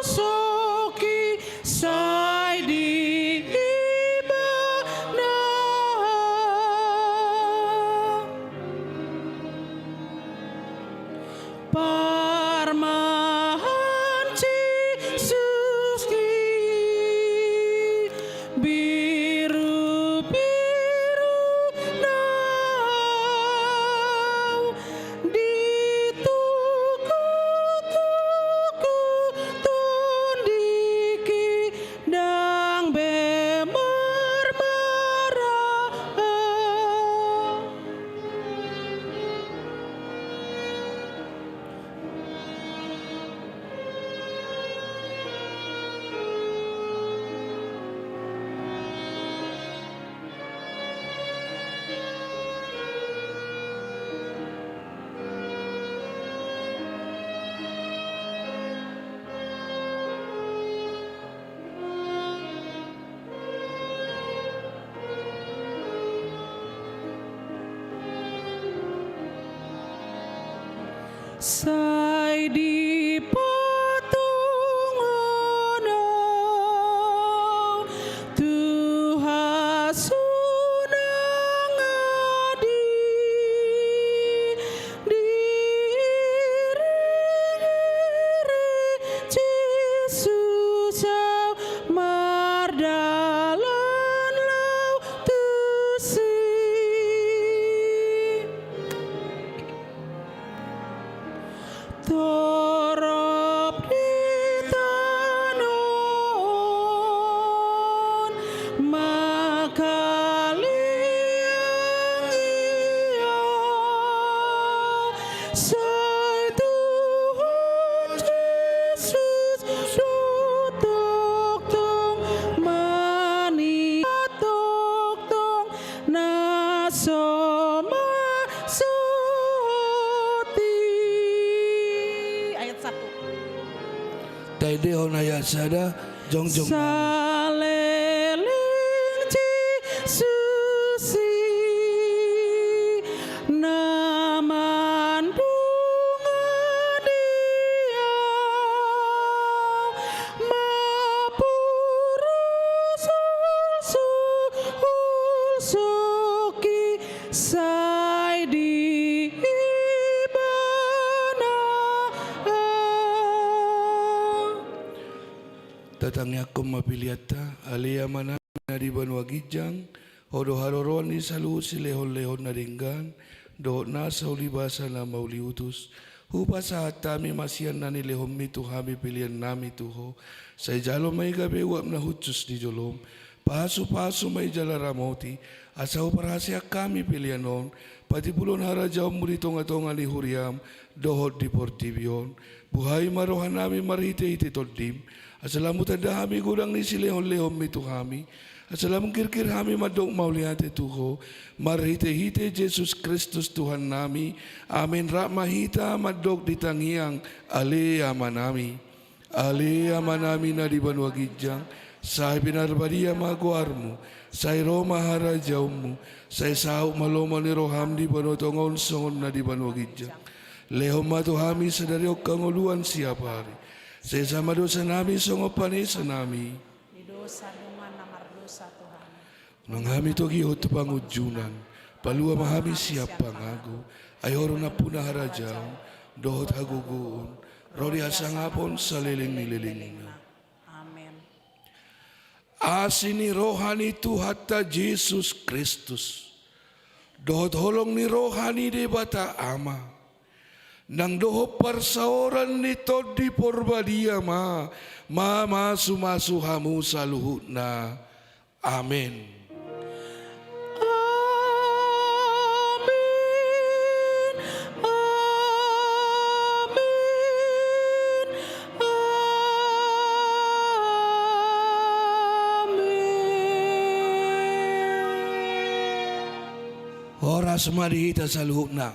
usoki sai di ibadah Parmahan Jesus ki biru-biru nau di tuku-tuku tundiki dang bemarmarah Sai di patung ono Tuhan sunang adi diri Yesus mardalan lau tusi Torop di tanon makaliang iya Sai Tuhan Yesus tutok tong mani tok tong nasoma ayat 1 Taide honaya sada jong Saleling Jesus namandungan dia mapurus usoki sai di ibadah. จง datangnya aku mapiliata alia mana di banwa gijang hodo haroroan di saluhu sile hon ladinggan do nasa ulibasa na mauliutus Hupa saat kami masian na nilihom mi Tuhami pilihan nami Tuho. Sa ijalo may gabi wap na hutsus di jolom. Paso-paso may jalaramoti. Asaw parasya kami pilihanon. Pati pulon harajaw mo dito nga tonga ni Huriam. Dohot di Portibion. Buhay marohan nami marite-ite toldim. Asalamutan da kami gudang ni silehon-lehon mi Tuhami. Asalamun kirkir kami madong mauliate Tuho. Marhite-hite Jesus Kristus Tuhan nami. Amin rak mahita madog ditangiang ale amanami. Ale amanami na di banwagidjang. Say pinarbadia maguarmu. Say Roma harajawmu. Say sao maloma ni roham di banotongon songon na di banwagidjang. Lehom matuhami sa dariok kanguluan siapa hari. Say sama dosa nami songopan sa nami. Dosa dungan na mardosa Tuhan. Nang kami togi hot pangujunan, palua mahami siap pangago, ayoro na puna harajaw, dohot haguguon, rodi hasangapon sa liling-nililing na. Amen. Asin ni rohani Tuhata Jesus Kristus, dohot holong ni rohani de bata ama, nang doho parsaoran nito di porbadia mama sumasuhamu sa luhut na. Amen. Amin. Amin. Amin. Oras marihita sa luhut na.